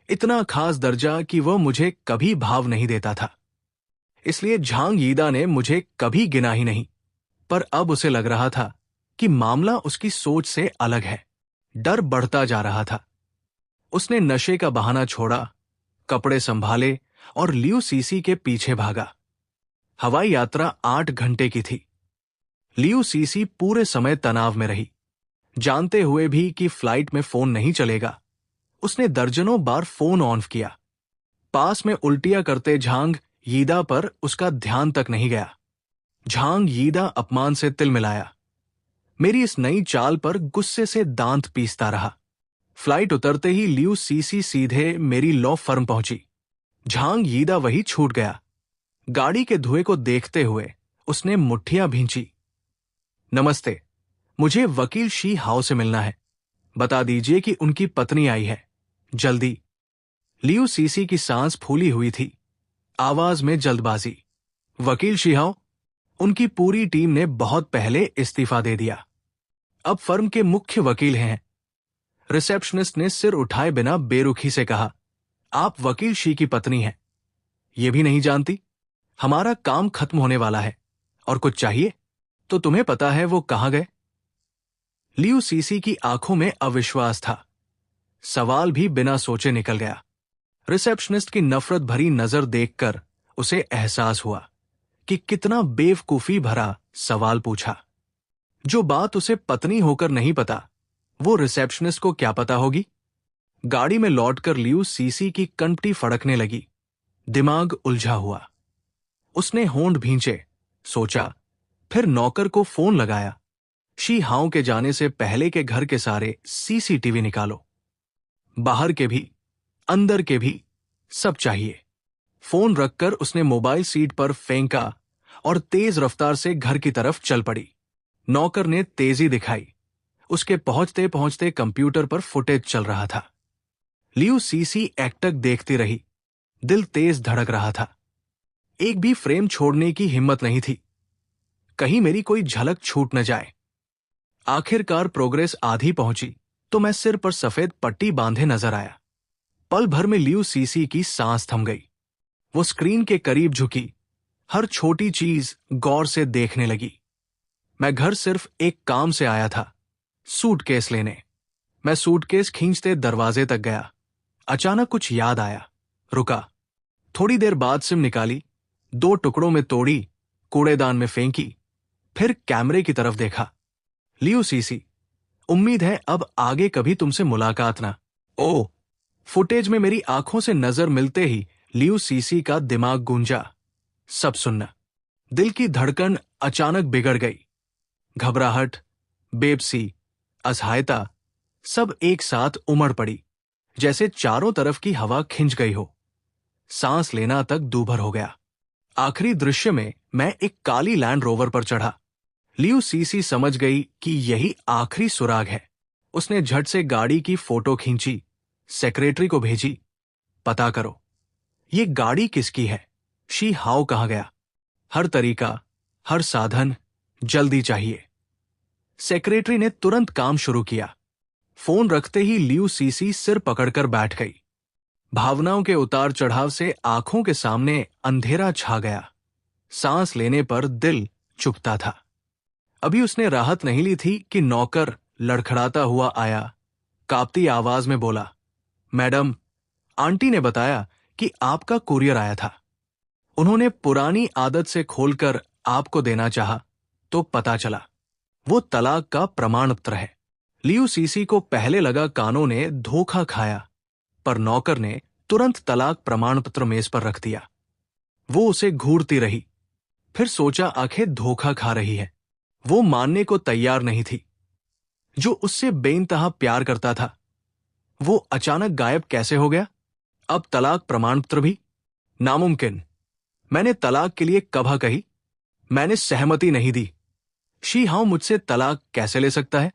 इतना खास दर्जा कि वह मुझे कभी भाव नहीं देता था। इसलिए झांग यीदा ने मुझे कभी गिना ही नहीं। पर अब उसे लग रहा था कि मामला उसकी सोच से अलग है। डर बढ़ता जा रहा था। उसने नशे का बहाना छोड़ा, कपड़े संभाले और लियू सीसी के पीछे भागा। हवाई यात्रा 8 घंटे की थी। लियू सीसी पूरे समय तनाव में रही। जानते हुए भी कि फ्लाइट में फोन नहीं चलेगा, उसने दर्जनों बार फोन ऑन किया। पास में उल्टियां करते झांग यीदा पर उसका ध्यान तक नहीं गया। झांग यीदा अपमान से तिलमिलाया। मेरी इस नई चाल पर गुस्से से दांत पीसता रहा। फ्लाइट उतरते ही लियू सीसी सीधे मेरी लॉ फर्म पहुंची। झांग यीदा वही छूट गया। गाड़ी के धुएं को देखते हुए उसने मुट्ठियां भींची। नमस्ते, मुझे वकील शी हाओ से मिलना है। बता दीजिए कि उनकी पत्नी आई है, जल्दी। लियू सीसी की सांस फूली हुई थी, आवाज में जल्दबाजी। वकील शी हाओ? उनकी पूरी टीम ने बहुत पहले इस्तीफा दे दिया, अब फर्म के मुख्य वकील हैं। रिसेप्शनिस्ट ने सिर उठाए बिना बेरुखी से कहा, आप वकील शी की पत्नी हैं, ये भी नहीं जानती? हमारा काम खत्म होने वाला है, और कुछ चाहिए तो तुम्हें पता है वो कहां गए? लियू सीसी की आंखों में अविश्वास था। सवाल भी बिना सोचे निकल गया। रिसेप्शनिस्ट की नफरत भरी नजर देखकर उसे एहसास हुआ कि कितना बेवकूफी भरा सवाल पूछा। जो बात उसे पत्नी होकर नहीं पता, वो रिसेप्शनिस्ट को क्या पता होगी। गाड़ी में लौटकर लियू सीसी की कनपटी फड़कने लगी। दिमाग उलझा हुआ। उसने होंठ भींचे, सोचा, फिर नौकर को फोन लगाया। शी हाउ के जाने से पहले के घर के सारे सीसीटीवी निकालो, बाहर के भी, अंदर के भी, सब चाहिए। फोन रखकर उसने मोबाइल सीट पर फेंका और तेज रफ्तार से घर की तरफ चल पड़ी। नौकर ने तेजी दिखाई। उसके पहुंचते पहुंचते कंप्यूटर पर फुटेज चल रहा था। लियू सीसी एकटक देखती रही। दिल तेज धड़क रहा था। एक भी फ्रेम छोड़ने की हिम्मत नहीं थी। कहीं मेरी कोई झलक छूट न जाए। आखिरकार प्रोग्रेस आधी पहुंची तो मैं सिर पर सफेद पट्टी बांधे नजर आया। पल भर में लियू सीसी की सांस थम गई। वो स्क्रीन के करीब झुकी, हर छोटी चीज गौर से देखने लगी। मैं घर सिर्फ एक काम से आया था, सूटकेस लेने। मैं सूटकेस खींचते दरवाजे तक गया। अचानक कुछ याद आया, रुका। थोड़ी देर बाद सिम निकाली, 2 टुकड़ों में तोड़ी, कूड़ेदान में फेंकी, फिर कैमरे की तरफ देखा। लियू सीसी, उम्मीद है अब आगे कभी तुमसे मुलाकात ना। ओ, फुटेज में मेरी आंखों से नजर मिलते ही लियू सीसी का दिमाग गूंजा। सब सुनना। दिल की धड़कन अचानक बिगड़ गई। घबराहट, बेबसी, असहायता सब एक साथ उमड़ पड़ी, जैसे चारों तरफ की हवा खिंच गई हो। सांस लेना तक दूभर हो गया। आखिरी दृश्य में मैं एक काली लैंड रोवर पर चढ़ा। लियू सीसी समझ गई कि यही आखिरी सुराग है। उसने झट से गाड़ी की फोटो खींची, सेक्रेटरी को भेजी। पता करो, ये गाड़ी किसकी है, शी हाउ कहाँ गया। हर तरीका, हर साधन जल्दी चाहिए। सेक्रेटरी ने तुरंत काम शुरू किया। फोन रखते ही लियू सीसी सिर पकड़कर बैठ गई। भावनाओं के उतार चढ़ाव से आंखों के सामने अंधेरा छा गया। सांस लेने पर दिल चुभता था। अभी उसने राहत नहीं ली थी कि नौकर लड़खड़ाता हुआ आया। कांपती आवाज में बोला, मैडम, आंटी ने बताया कि आपका कुरियर आया था। उन्होंने पुरानी आदत से खोलकर आपको देना चाहा तो पता चला वो तलाक का प्रमाण पत्र है। लियू सीसी को पहले लगा कानों ने धोखा खाया, पर नौकर ने तुरंत तलाक प्रमाण पत्र मेज पर रख दिया। वो उसे घूरती रही, फिर सोचा आखिर धोखा खा रही है। वो मानने को तैयार नहीं थी। जो उससे बेइंतहा प्यार करता था, वो अचानक गायब कैसे हो गया। अब तलाक प्रमाण पत्र भी नामुमकिन। मैंने तलाक के लिए कभा कही, मैंने सहमति नहीं दी। शी हाउ मुझसे तलाक कैसे ले सकता है।